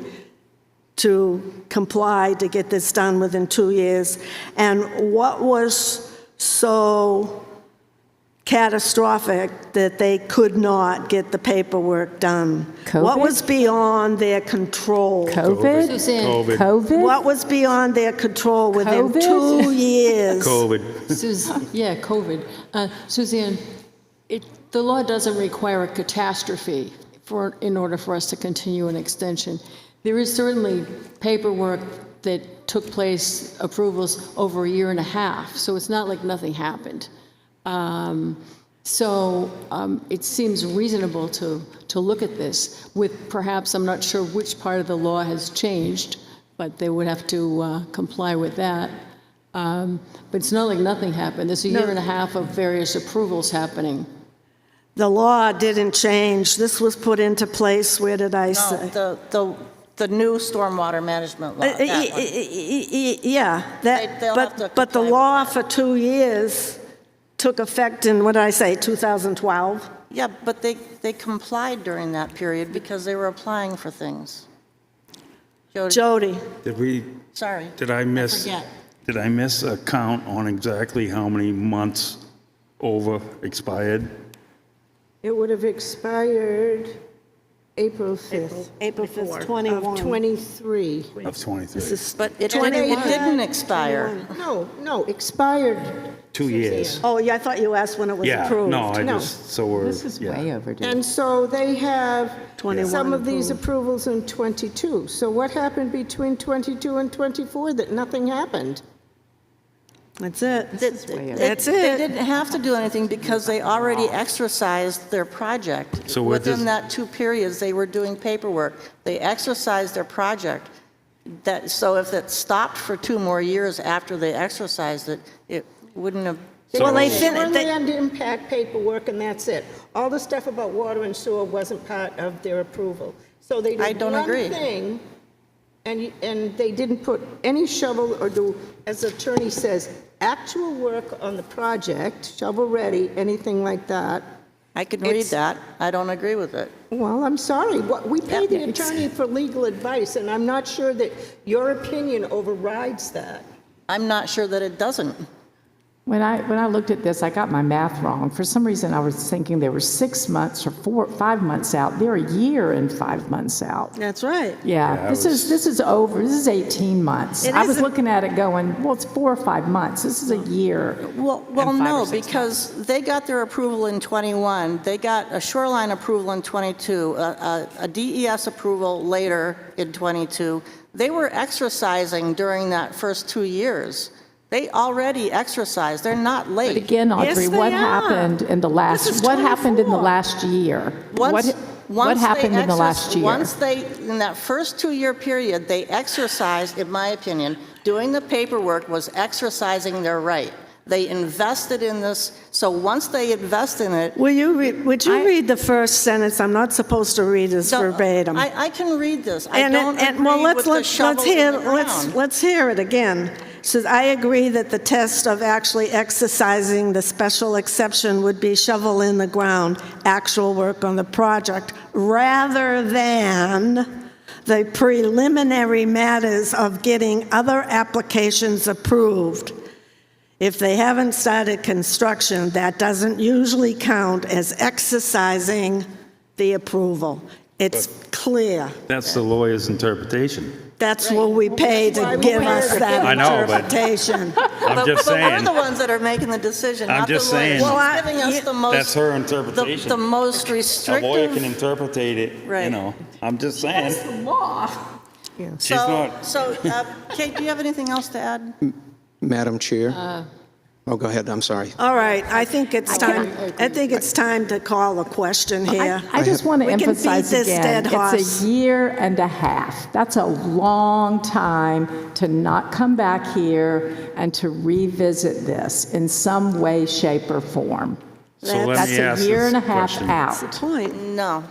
to comply to get this done within 2 years, and what was so catastrophic that they could not get the paperwork done. What COVID? was beyond their control? COVID? Suzanne, COVID. COVID? What was beyond their control within COVID? 2 years? COVID. Yeah, COVID. Suzanne, the law doesn't require a catastrophe in order for us to continue an extension. There is certainly paperwork that took place, approvals over a year and a half, so it's not like nothing happened. It seems reasonable to look at this with perhaps, I'm not sure which part of the law has changed, but they would have to comply with that. But it's not like nothing happened. There's a year and a half of various approvals happening. The law didn't change. This was put into place, where did I say? No, the new stormwater management law, that one. Yeah, They'll have to but the comply with law that. for 2 years took effect in, what did I say, 2012? Yeah, but they complied during that period because they were applying for things. Jody, Sorry. Did I miss a count on exactly how many months over expired? It would have expired April 5th. April 5th, Of 21. 23. Of 23. But it didn't expire. No, expired. 2 years. Oh, yeah, I thought you asked when it was Yeah, approved. no, No. This is way overdue. And so they have 21 some of these approved. approvals in 22. So what happened between 22 and 24 that nothing happened? That's it. That's They it. didn't have to do anything because they already exercised their project. So with Within this- that 2 periods, they were doing paperwork. They exercised their project. So if it stopped for 2 more years after they exercised it, it wouldn't have. Well, they did fin- they- land impact paperwork, and that's it. All the stuff about water and sewer wasn't part of their approval. So they I did don't agree. one thing, and they didn't put any shovel or do, as the attorney says, actual work on the project, shovel-ready, anything like that. I could read that. I don't agree with it. Well, I'm sorry. We pay the Yeah, it's- attorney for legal advice, and I'm not sure that your opinion overrides that. I'm not sure that it doesn't. When I looked at this, I got my math wrong. For some reason, I was thinking they were 6 months or 5 months out. They're a year and 5 months out. That's right. Yeah, this is over. This is 18 months. It I was isn't- looking at it going, well, it's 4 or 5 months. This is a year. Well, and 5 no, or 6 because they got their approval in '21. They got a shoreline approval in '22, a DES approval later in '22. They were exercising during that first 2 years. They already exercised. They're not But late. again, Audrey, Yes, they what are. happened in the This is last, what happened in the 24. last year? What Once happened they in the last year? Once they, in that first 2-year period, they exercised, in my opinion, doing the paperwork was exercising their right. They invested in this, so once they invest in it. Would you read the first sentence? I'm not supposed to read this So, verbatim. I can read this. I And don't agree with the shovel in the ground. let's hear it again. It says, I agree that the test of actually exercising the special exception would be shovel in the ground, actual work on the project, rather than the preliminary matters of getting other applications approved. If they haven't started construction, that doesn't usually count as exercising the approval. It's clear. That's the lawyer's interpretation. That's what we pay to give us that I know, but- interpretation. I'm just But we're saying, the ones that are making the decision, I'm not the just lawyer. saying- She's Well, I- giving us the most. that's her the- interpretation. The most A lawyer restrictive. can interpret it, Right. you know, I'm just saying. She's not, So, Kate, do you have anything else to add? Madam Chair? Oh, go ahead, I'm sorry. All right, I think it's time, I think it's time to call a question here. I just want to We can beat emphasize this dead again, horse. it's a year and a half. That's a long time to not come back here and to revisit this in some way, shape, or form. so let That's me a ask year and a this half question. out. Point. No,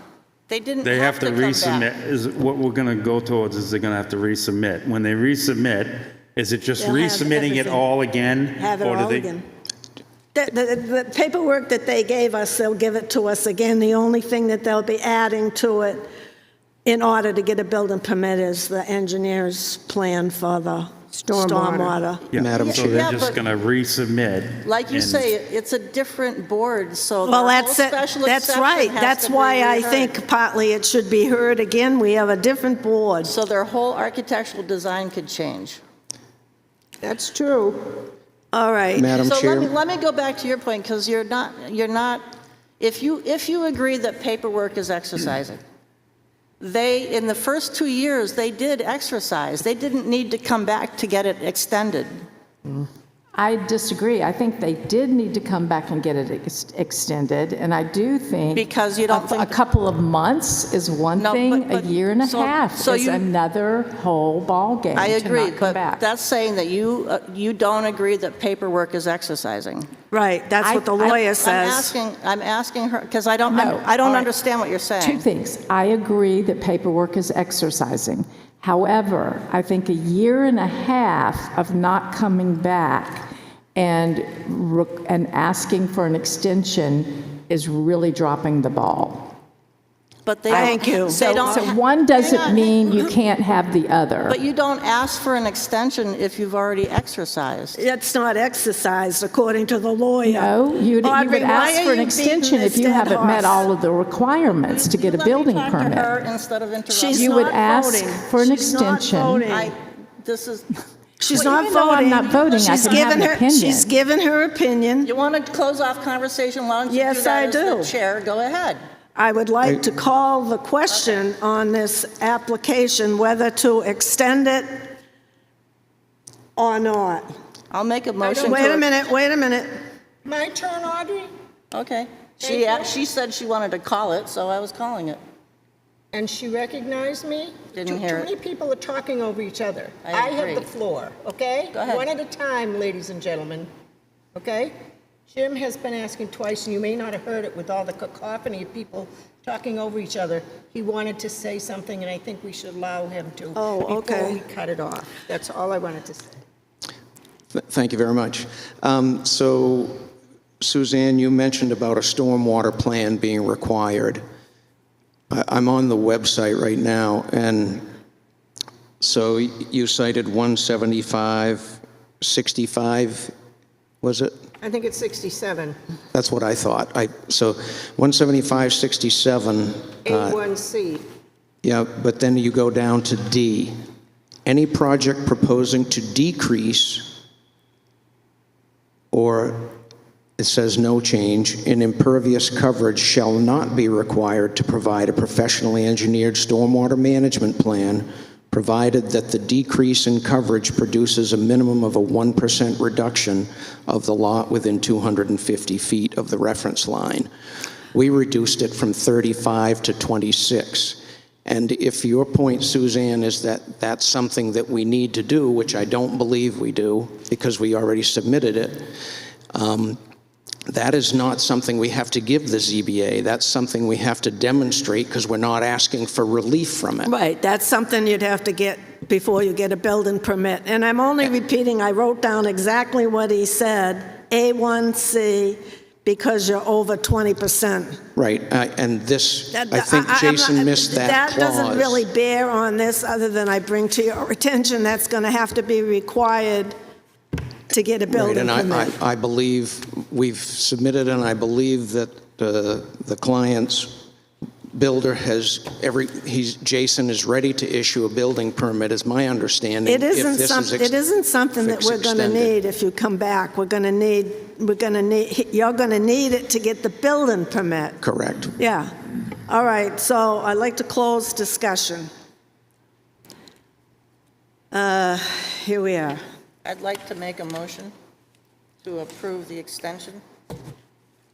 they didn't They have to come back. resubmit, is, what we're gonna go towards is they're gonna have to resubmit. When they resubmit, is it just They'll have resubmitting it everything. all again? Have it or do all they- again. The paperwork that they gave us, they'll give it to us again. The only thing that they'll be adding to it in order to get a building permit is the engineer's plan for the stormwater. Yeah, Madam so Chair. they're Yeah, just but- gonna resubmit. Like you and- say, it's a different board, so Well, their that's whole it. special That's exception right. has That's to be why I reheard. think partly it should be heard again. We have a different board. So their whole architectural design could change. That's true. All right. Madam So Chair? let me go back to your point, because you're not, if you agree that paperwork is exercising, they, in the first 2 years, they did exercise. They didn't need to come back to get it extended. I disagree. I think they did need to come back and get it extended, and I do think. Because you don't think- A couple of months is one No, thing, but- a year and a so- half so is you- another whole ballgame I to agree, not come but back. that's saying that you don't agree that paperwork is exercising. Right, that's what the I- lawyer says. I'm asking her, because I don't No, all right. understand what you're saying. Two things. I agree that paperwork is exercising. However, I think a year and a half of not coming back and asking for an extension is really dropping the ball. But they Thank you. They don't. So one doesn't Hang on. mean you can't have the other. But you don't ask for an extension if you've already exercised. It's not exercised according to the lawyer. No, you would Audrey, why ask are for an you extension beating if this you dead haven't met horse? all of the requirements to get a building Let me talk to her permit. instead of interrupting. She's You would not ask voting. for an She's not extension. voting. This is, She's Well, not even though I'm voting. not voting, I She's can have given an her- opinion. She's given her opinion. you want to close off conversation? Why don't you Yes, do that I as the do. chair? Go ahead. I would like to call the question on this application, whether to extend it or not. I'll make a motion. Wait to- a minute, wait a minute. My turn, Audrey? Okay. Thank She said she wanted to call it, so I was calling it. And she recognized me? Didn't hear Too it. many people are talking over each other. I agree. have the floor, okay? Go ahead. One at a time, ladies and gentlemen, okay? Jim has been asking twice, and you may not have heard it with all the cacophony of people talking over each other. He wanted to say something, and I think we should allow him to. Oh, okay. Before we cut it off. That's all I wanted to say. Thank you very much. So, Suzanne, you mentioned about a stormwater plan being required. I'm on the website right now, and so you cited 175-65, was it? I think it's 67, That's what I thought. So 175-67, A1C. yeah, but then you go down to D. Any project proposing to decrease, or it says no change, in impervious coverage shall not be required to provide a professionally engineered stormwater management plan provided that the decrease in coverage produces a minimum of a 1% reduction of the lot within 250 feet of the reference line. We reduced it from 35 to 26. And if your point, Suzanne, is that that's something that we need to do, which I don't believe we do because we already submitted it, that is not something we have to give the ZBA. That's something we have to demonstrate because we're not asking for relief from it. Right, that's something you'd have to get before you get a building permit. And I'm only repeating, I wrote down exactly what he said, A1C, because you're over 20%. Right, and this, I think I'm Jason not- missed that clause. That doesn't really bear on this, other than I bring to your attention that's going to have to be required to get a Right, building and permit. I believe we've submitted, and I believe that the client's builder has Jason is ready to issue a building permit, is my understanding. It if isn't this is it isn't something that we're going to extended. need if you come back. You're going to need it to get the building permit. Correct. Yeah. All right, so I'd like to close discussion. Here we are. I'd like to make a motion to approve the extension.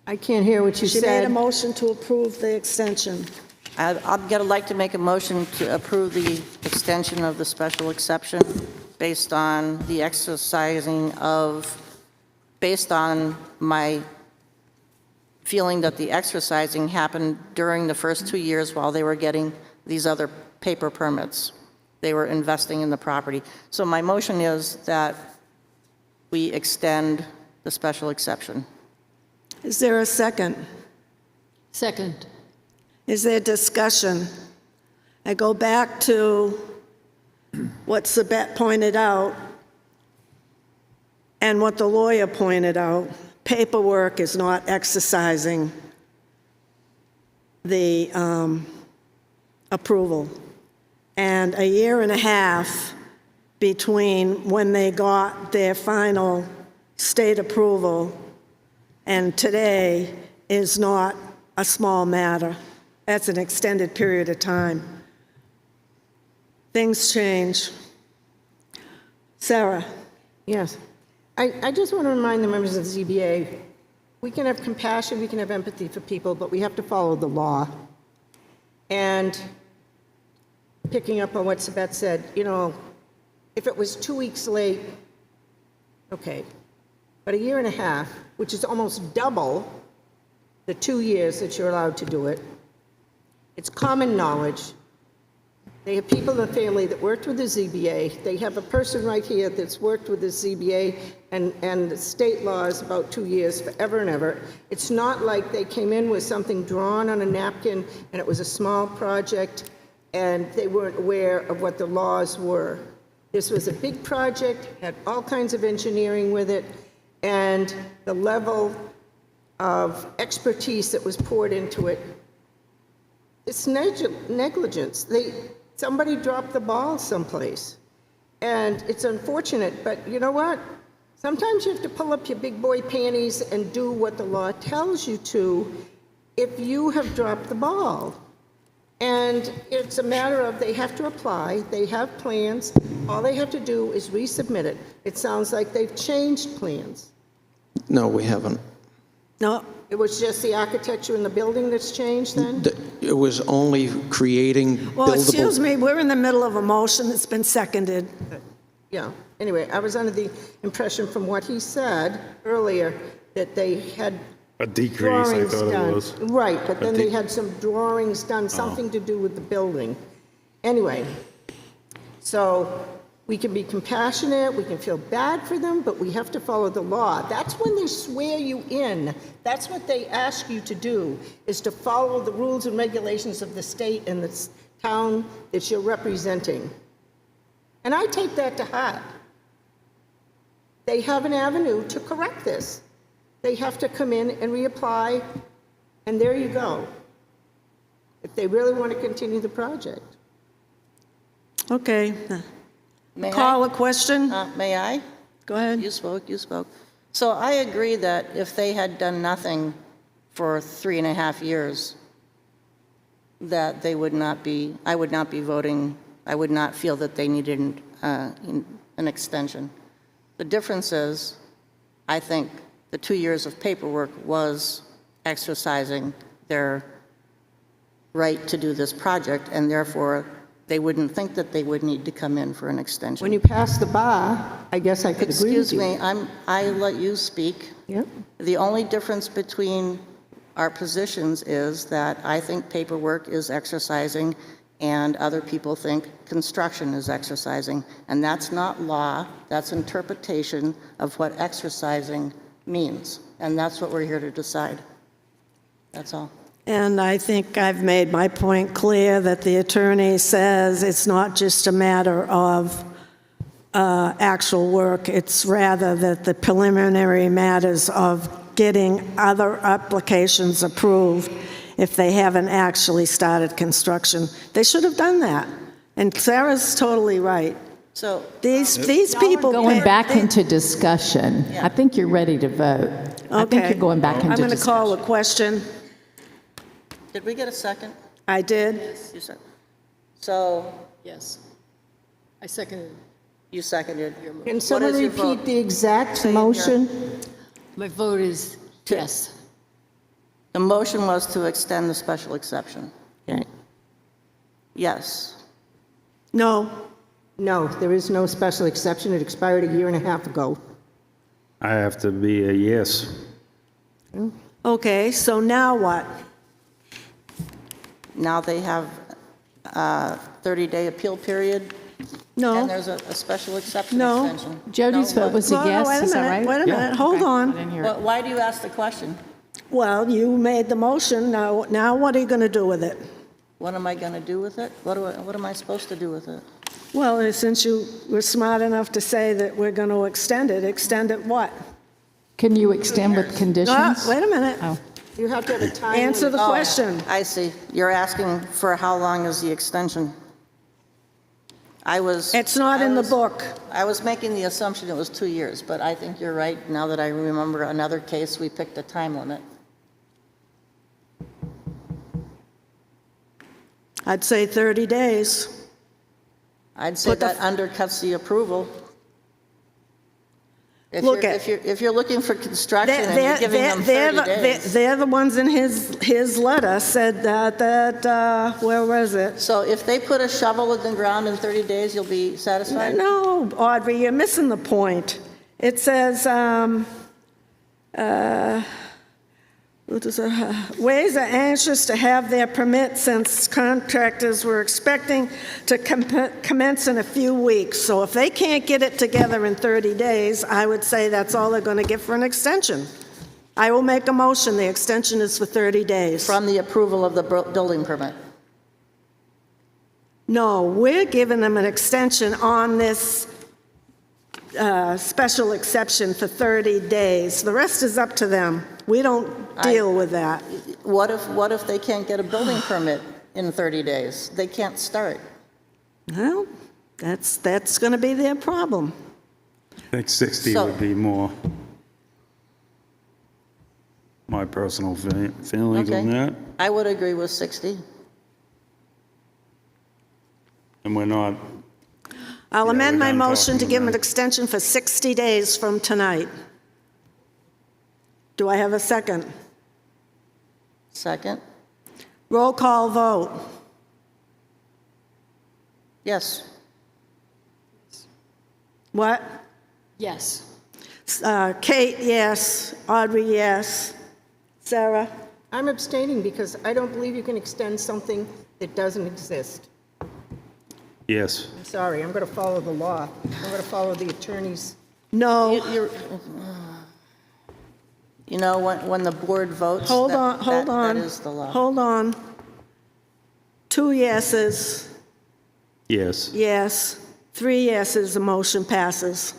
I can't hear what you She made a said. motion to approve the extension. I'd like to make a motion to approve the extension of the special exception based on the exercising based on my feeling that the exercising happened during the first 2 years while they were getting these other paper permits. They were investing in the property. So my motion is that we extend the special exception. Is there a second? Second. Is there discussion? I go back to what Sabette pointed out and what the lawyer pointed out. Paperwork is not exercising the approval. And a year and a half between when they got their final state approval and today is not a small matter. That's an extended period of time. Things change. Sarah? Yes. I just want to remind the members of the ZBA, we can have compassion, we can have empathy for people, but we have to follow the law. And picking up on what Sabette said, if it was 2 weeks late, okay. But a year and a half, which is almost double the 2 years that you're allowed to do it, it's common knowledge. They have people in the family that worked with the ZBA. They have a person right here that's worked with the ZBA and the state laws about 2 years forever and ever. It's not like they came in with something drawn on a napkin and it was a small project and they weren't aware of what the laws were. This was a big project, had all kinds of engineering with it, and the level of expertise that was poured into it, it's negligence. Somebody dropped the ball someplace. And it's unfortunate, but you know what? Sometimes you have to pull up your big boy panties and do what the law tells you to if you have dropped the ball. And it's a matter of they have to apply, they have plans, all they have to do is resubmit it. It sounds like they've changed plans. No, we haven't. No, It was just the architecture in the building that's changed then? It was only creating well, excuse buildable. me, we're in the middle of a motion that's been seconded. Yeah, anyway, I was under the impression from what he said earlier that they had A decrease, I drawings thought it done. was. Right, but then A they de- had some drawings done, something to do with the building. Anyway, so we can be compassionate, we can feel bad for them, but we have to follow the law. That's when they swear you in. That's what they ask you to do, is to follow the rules and regulations of the state and the town that you're representing. And I take that to heart. They have an avenue to correct this. They have to come in and reapply, and there you go, if they really want to continue the project. Okay. May Call I? a question? May I? Go ahead. You spoke. So I agree that if they had done nothing for 3.5 years, that I would not be voting I would not feel that they needed an extension. The difference is, I think the 2 years of paperwork was exercising their right to do this project, and therefore, they wouldn't think that they would need to come in for an extension. When you pass the bar, I guess I could agree with Excuse you. me, I let you speak. Yep. The only difference between our positions is that I think paperwork is exercising and other people think construction is exercising. And that's not law, that's interpretation of what exercising means. And that's what we're here to decide. That's all. And I think I've made my point clear that the attorney says it's not just a matter of actual work, it's rather that the preliminary matters of getting other applications approved if they haven't actually started construction. They should have done that. And Sarah's totally right. So These people... Going back into discussion. I think you're ready to vote. I think Okay. you're going back into I'm going to discussion. call a question. did we get a second? I did. You said. So Yes. I seconded you seconded. Can someone is your repeat vote? the exact Say your- motion? My vote is yes. The motion was to extend the special exception. Okay. Yes. No. No, there is no special exception. It expired a year and a half ago. I have to be a yes. Okay, so now what? Now they have a 30-day appeal period, No. and there's a special exception No. extension. Jody's No, vote was a Well, yes, wait a is that minute, right? Wait a minute, hold Okay, I on. didn't hear it. Well, why do you ask the question? Well, you made the motion, now what are you going to do with it? What am I going to do with it? What am I supposed to do with it? Well, since you were smart enough to say that we're going to extend it what? Can you extend with conditions? Wait a minute. Oh. You have to have a time Answer limit. the question. I see. You're asking for how long is the extension? It's not in the book. I was making the assumption it was 2 years, but I think you're right. Now that I remember another case, we picked a time limit. I'd say 30 days. I'd say Put the- that undercuts the approval. If Look you're, at- if you're, if you're looking for construction and you're giving them 30 days. They're the ones in his letter said that, where was it? So if they put a shovel in the ground in 30 days, you'll be satisfied? No, Audrey, you're missing the point. It says, Ways are anxious to have their permit since contractors were expecting to commence in a few weeks. So if they can't get it together in 30 days, I would say that's all they're going to get for an extension. I will make a motion, the extension is for 30 days. From the approval of the building permit? No, we're giving them an extension on this special exception for 30 days. The rest is up to them. We don't deal with that. What if they can't get a building permit in 30 days? They can't start. Well, that's going to be their problem. I think 60 So- would be more my personal feelings on that. I would agree with 60. And we're not, I'll Yeah, amend we're my done motion to talking give them an about- extension for 60 days from tonight. Do I have a second? Second? Roll call vote. Yes. What? Yes. Kate, yes. Audrey, yes. Sarah? I'm abstaining because I don't believe you can extend something that doesn't exist. yes. I'm sorry, I'm going to follow the law. I'm going to follow the attorney's. No. You know, when the board votes, Hold that- on, hold that- on. That is the law. Hold on. 2 yeses, Yes. yes. 3 yeses, the motion passes.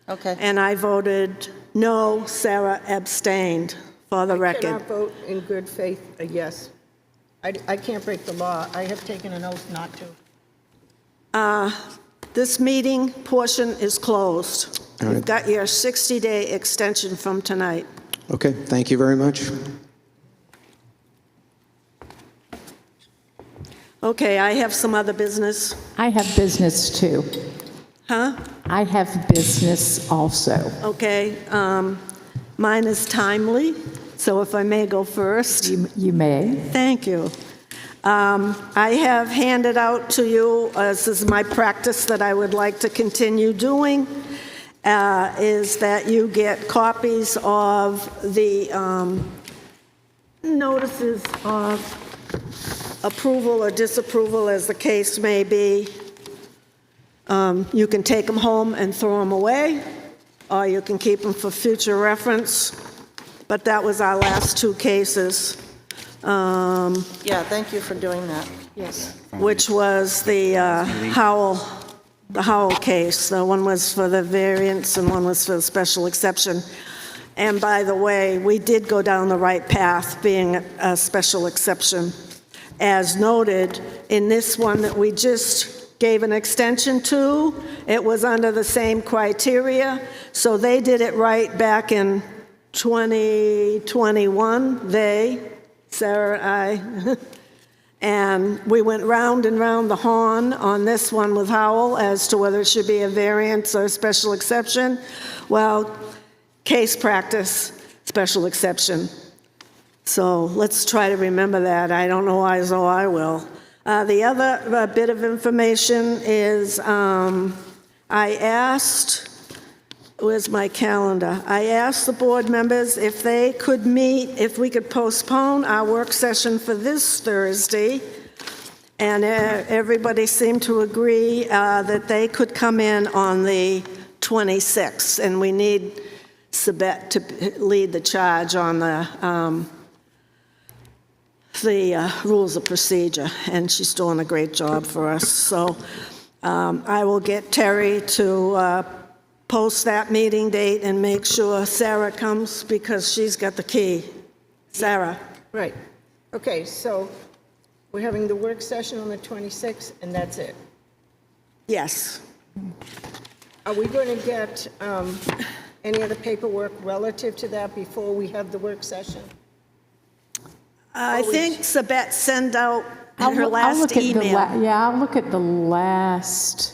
Okay. And I voted no, Sarah abstained, for the I record. cannot vote in good faith a yes. I can't break the law. I have taken an oath not to. This meeting portion is closed. All You've right. got your 60-day extension from tonight. Okay, thank you very much. Okay, I have some other business. I have business too. Huh? I have business also. Okay, mine is timely, so if I may go first. You may. Thank you. I have handed out to you, this is my practice that I would like to continue doing, is that you get copies of the notices of approval or disapproval, as the case may be. You can take them home and throw them away, or you can keep them for future reference. But that was our last two cases. Yeah, thank you for doing that. Yes. Which was the Howell case. The one was for the variance and one was for the special exception. And by the way, we did go down the right path, being a special exception. As noted, in this one that we just gave an extension to, it was under the same criteria, so they did it right back in 2021, Sarah, I, and we went round and round the horn on this one with Howell as to whether it should be a variance or a special exception. Well, case practice, special exception. So let's try to remember that. I don't know why, so I will. The other bit of information is I asked, where's my calendar? I asked the board members if they could meet, if we could postpone our work session for this Thursday, and everybody seemed to agree that they could come in on the 26th, and we need Sabette to lead the charge on the rules of procedure, and she's doing a great job for us. So I will get Terry to post that meeting date and make sure Sarah comes because she's got the key. Sarah? Right. Okay, so we're having the work session on the 26th, and that's it. Yes. Are we going to get any other paperwork relative to that before we have the work session? I think Sabette sent out I'll her look last at email. I'll look at the last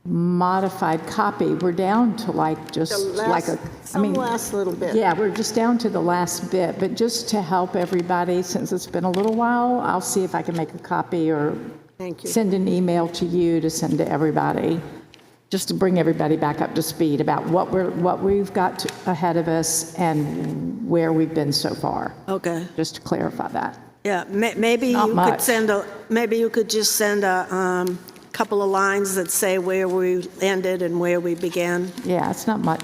modified copy. We're down to Some last little bit. yeah, we're just down to the last bit, but just to help everybody, since it's been a little while, I'll see if I can make a copy or Thank you. send an email to you to send to everybody, just to bring everybody back up to speed about what we've got ahead of us and where we've been so far. Okay. Just to clarify that. Yeah, maybe Not you much. could maybe you could just send a couple of lines that say where we ended and where we began. Yeah, it's not much.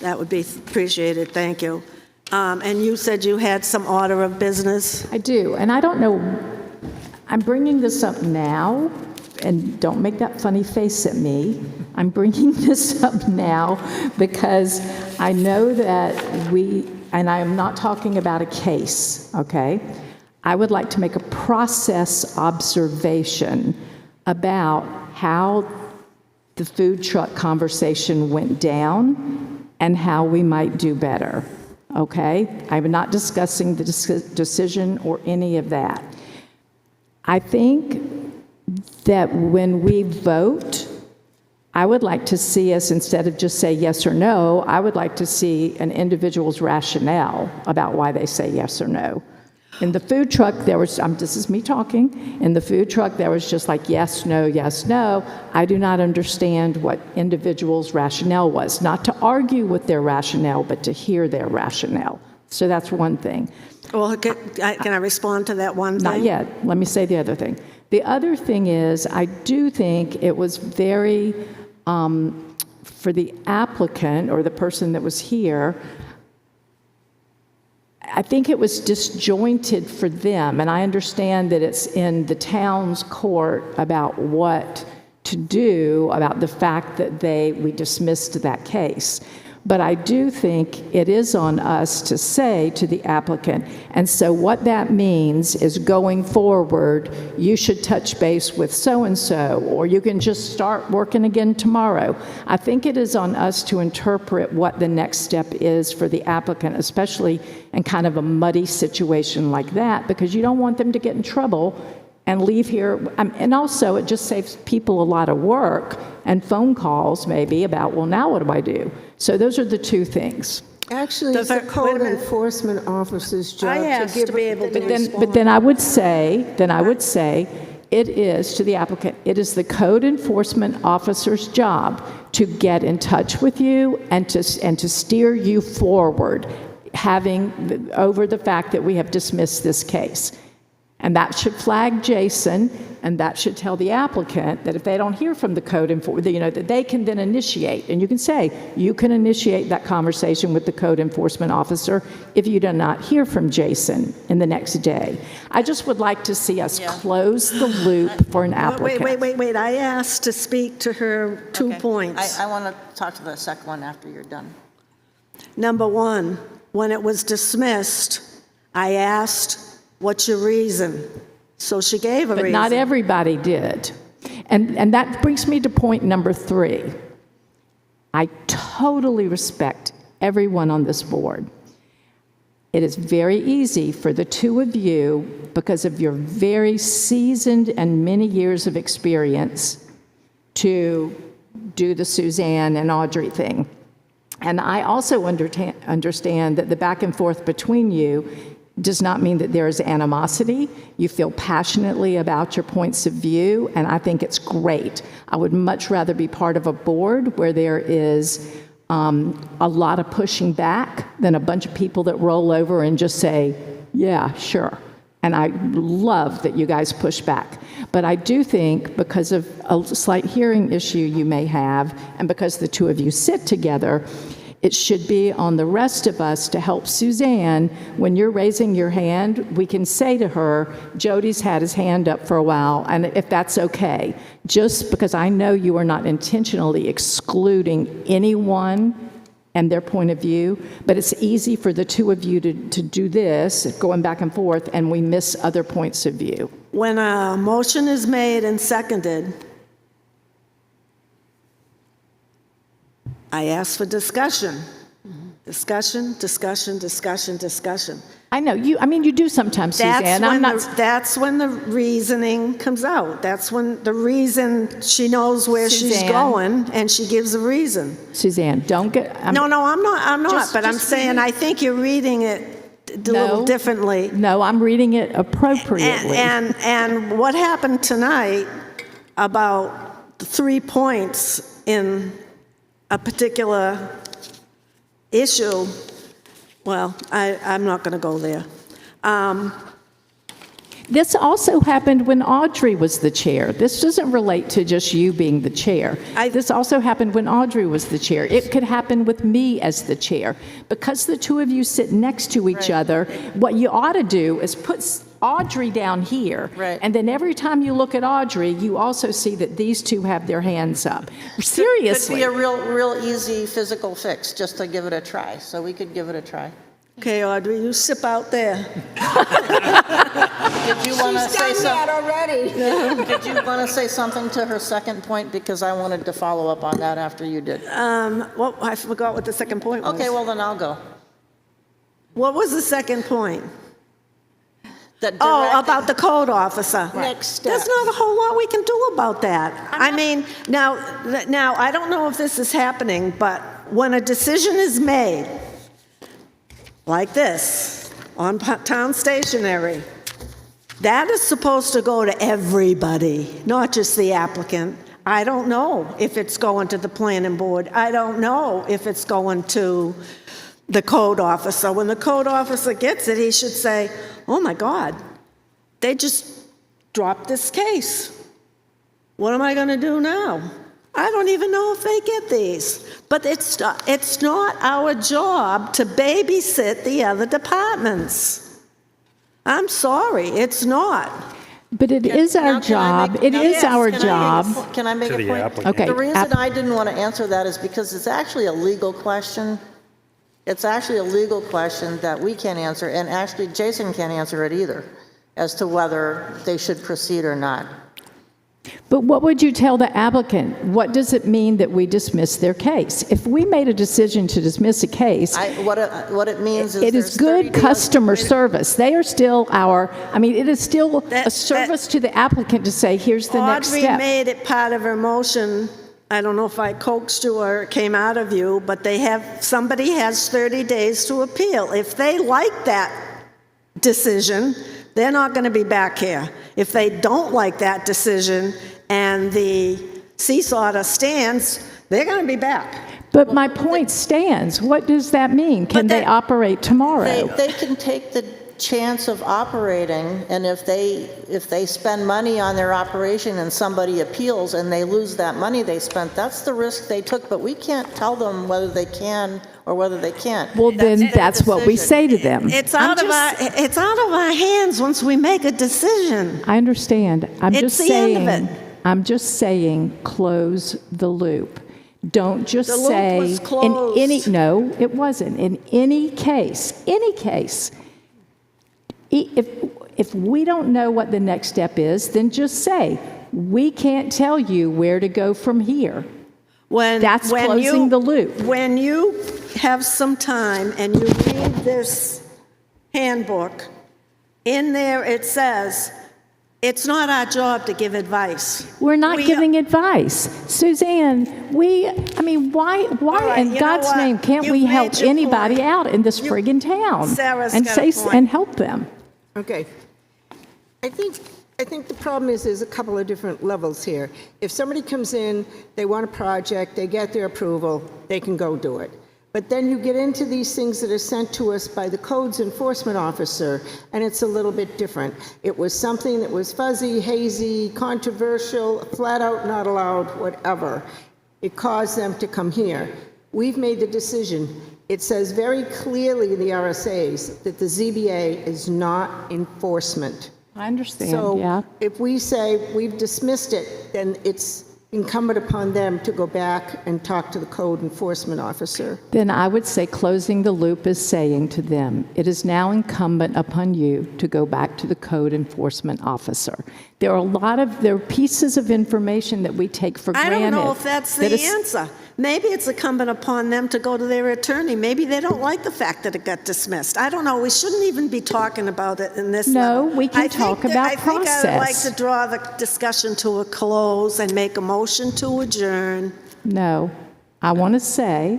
That would be appreciated, thank you. And you said you had some order of business? I do, and I don't know, I'm bringing this up now, and don't make that funny face at me. I'm bringing this up now because I know that and I'm not talking about a case, okay? I would like to make a process observation about how the food truck conversation went down and how we might do better, okay? I'm not discussing the decision or any of that. I think that when we vote, I would like to see us, instead of just say yes or no, I would like to see an individual's rationale about why they say yes or no. In the food truck, there was, this is me talking, in the food truck, there was just like yes, no, yes, no. I do not understand what individuals' rationale was. Not to argue with their rationale, but to hear their rationale. So that's one thing. Well, can I respond to that one thing? Not yet. Let me say the other thing. The other thing is, I do think it was very, for the applicant or the person that was here, I think it was disjointed for them, and I understand that it's in the town's court about what to do about the fact that we dismissed that case. But I do think it is on us to say to the applicant, and so what that means is going forward, you should touch base with so-and-so, or you can just start working again tomorrow. I think it is on us to interpret what the next step is for the applicant, especially in kind of a muddy situation like that, because you don't want them to get in trouble and leave here, and also it just saves people a lot of work and phone calls maybe about, well, now what do I do? So those are the two things. Actually, it's the Wait a code minute. enforcement officer's job I to asked give to be able to the respond. But then I would say, it is to the applicant, it is the code enforcement officer's job to get in touch with you and to steer you forward, over the fact that we have dismissed this case. And that should flag Jason, and that should tell the applicant that if they don't hear from the code enforcement, that they can then initiate. And you can say, you can initiate that conversation with the code enforcement officer if you do not hear from Jason in the next day. I just would like to see us close the loop for an applicant. Wait. I asked to speak to her 2 points. I want to talk to the second one after you're done. Number one, when it was dismissed, I asked, what's your reason? So she gave a But reason. not everybody did. And that brings me to point number 3. I totally respect everyone on this board. It is very easy for the two of you, because of your very seasoned and many years of experience, to do the Suzanne and Audrey thing. And I also understand that the back and forth between you does not mean that there is animosity. You feel passionately about your points of view, and I think it's great. I would much rather be part of a board where there is a lot of pushing back than a bunch of people that roll over and just say, yeah, sure. And I love that you guys push back. But I do think, because of a slight hearing issue you may have, and because the two of you sit together, it should be on the rest of us to help Suzanne. When you're raising your hand, we can say to her, Jody's had his hand up for a while, and if that's okay, just because I know you are not intentionally excluding anyone and their point of view, but it's easy for the two of you to do this, going back and forth, and we miss other points of view. When a motion is made and seconded, I ask for discussion. Discussion. I know, you do sometimes, Suzanne. That's when the reasoning comes out. That's when the reason, she knows where she's Suzanne. going, and she gives a reason. Suzanne, don't get... No, I'm not, Just- but I'm just saying, I think you're reading it a little differently. No, I'm reading it appropriately. And what happened tonight about the 3 points in a particular issue, well, I'm not going to go there. This also happened when Audrey was the chair. This doesn't relate to just you being the chair. This also happened when Audrey was the chair. It could happen with me as the chair. Because the two of you sit next to each other, what you ought to do is put Audrey down here. Right. And then every time you look at Audrey, you also see that these two have their hands up. Seriously. Could be a real easy physical fix, just to give it a try. So we could give it a try. Okay, Audrey, you sip out there. Did you want to She's say done that something? already. Did you want to say something to her second point? Because I wanted to follow up on that after you did. Well, I forgot what the second point was. Okay, well then I'll go. What was the second point? That Oh, directing- about the code officer. Next step. There's not a whole lot we can do about that. I mean, now, I don't know if this is happening, but when a decision is made, like this, on town stationery, that is supposed to go to everybody, not just the applicant. I don't know if it's going to the planning board. I don't know if it's going to the code officer. When the code officer gets it, he should say, oh my God, they just dropped this case. What am I going to do now? I don't even know if they get these. But it's not our job to babysit the other departments. I'm sorry, it's not. But it is our job. It is our job. Can I make To a the point? applicant. Okay. The reason I didn't want to answer that is because it's actually a legal question. It's actually a legal question that we can't answer, and actually Jason can't answer it either, as to whether they should proceed or not. But what would you tell the applicant? What does it mean that we dismiss their case? If we made a decision to dismiss a case, What it means is it there's is good 30 days. customer service. They are still it is still a service to the applicant to say, here's the next Audrey step. made it part of her motion. I don't know if I coaxed you or it came out of you, but somebody has 30 days to appeal. If they like that decision, they're not going to be back here. If they don't like that decision and the cease order stands, they're going to be back. But my point stands. What does that mean? Can they operate tomorrow? They can take the chance of operating, and if they spend money on their operation and somebody appeals and they lose that money they spent, that's the risk they took, but we can't tell them whether they can or whether they can't. Well, then that's what we decision. say to them. It's out of our hands once we make a decision. I understand. I'm It's just the saying. end of it. I'm just saying, close the loop. Don't just The loop say was in any. closed. No, it wasn't. In any case, if we don't know what the next step is, then just say we can't tell you where to go from here. That's closing the loop. When you have some time and you read this handbook, in there it says, it's not our job to give advice. We're not giving advice. Suzanne, why right, in you know God's what? name can't You've we made help your anybody point. out in this friggin' town? Sarah's and got a point. and help them. Okay. I think the problem is there's a couple of different levels here. If somebody comes in, they want a project, they get their approval, they can go do it. But then you get into these things that are sent to us by the codes enforcement officer, and it's a little bit different. It was something that was fuzzy, hazy, controversial, flat out not allowed, whatever. It caused them to come here. We've made the decision. It says very clearly in the RSAs that the ZBA is not enforcement. I understand, So yeah. if we say we've dismissed it, then it's incumbent upon them to go back and talk to the code enforcement officer. Then I would say closing the loop is saying to them, it is now incumbent upon you to go back to the code enforcement officer. There are pieces of information that we take for I granted. don't know if that's the answer. Maybe it's incumbent upon them to go to their attorney. Maybe they don't like the fact that it got dismissed. I don't know. We shouldn't even be talking about it in this No, level. we can talk about I think I'd like process. to draw the discussion to a close and make a motion to adjourn. No, I want to say,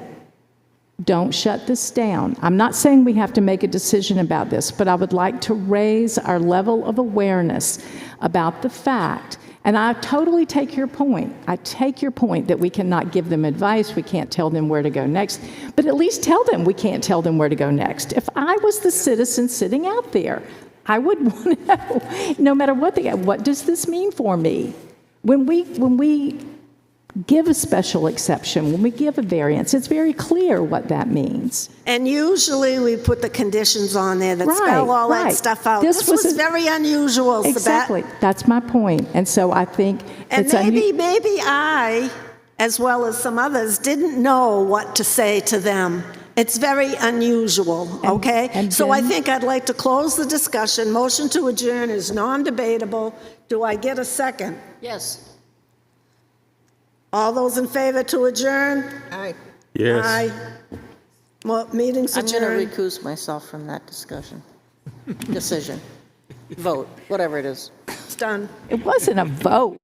don't shut this down. I'm not saying we have to make a decision about this, but I would like to raise our level of awareness about the fact, and I totally take your point. I take your point that we cannot give them advice, we can't tell them where to go next, but at least tell them we can't tell them where to go next. If I was the citizen sitting out there, I would want to know, no matter what does this mean for me? When we give a special exception, when we give a variance, it's very clear what that means. And usually we put the conditions on there that spell all that Right. stuff out. This This was was a- very unusual, Exactly. That's my point. And so I think And it's maybe I, as well as some others, didn't know what to say to them. It's very unusual, okay? and So I then- think I'd like to close the discussion. Motion to adjourn is non-debatable. Do I get a second? Yes. All those in favor to adjourn? Aye. Yes. Aye. Well, meeting's I'm going to adjourned. recuse myself from that decision, vote, whatever it is. It's done. it wasn't a vote.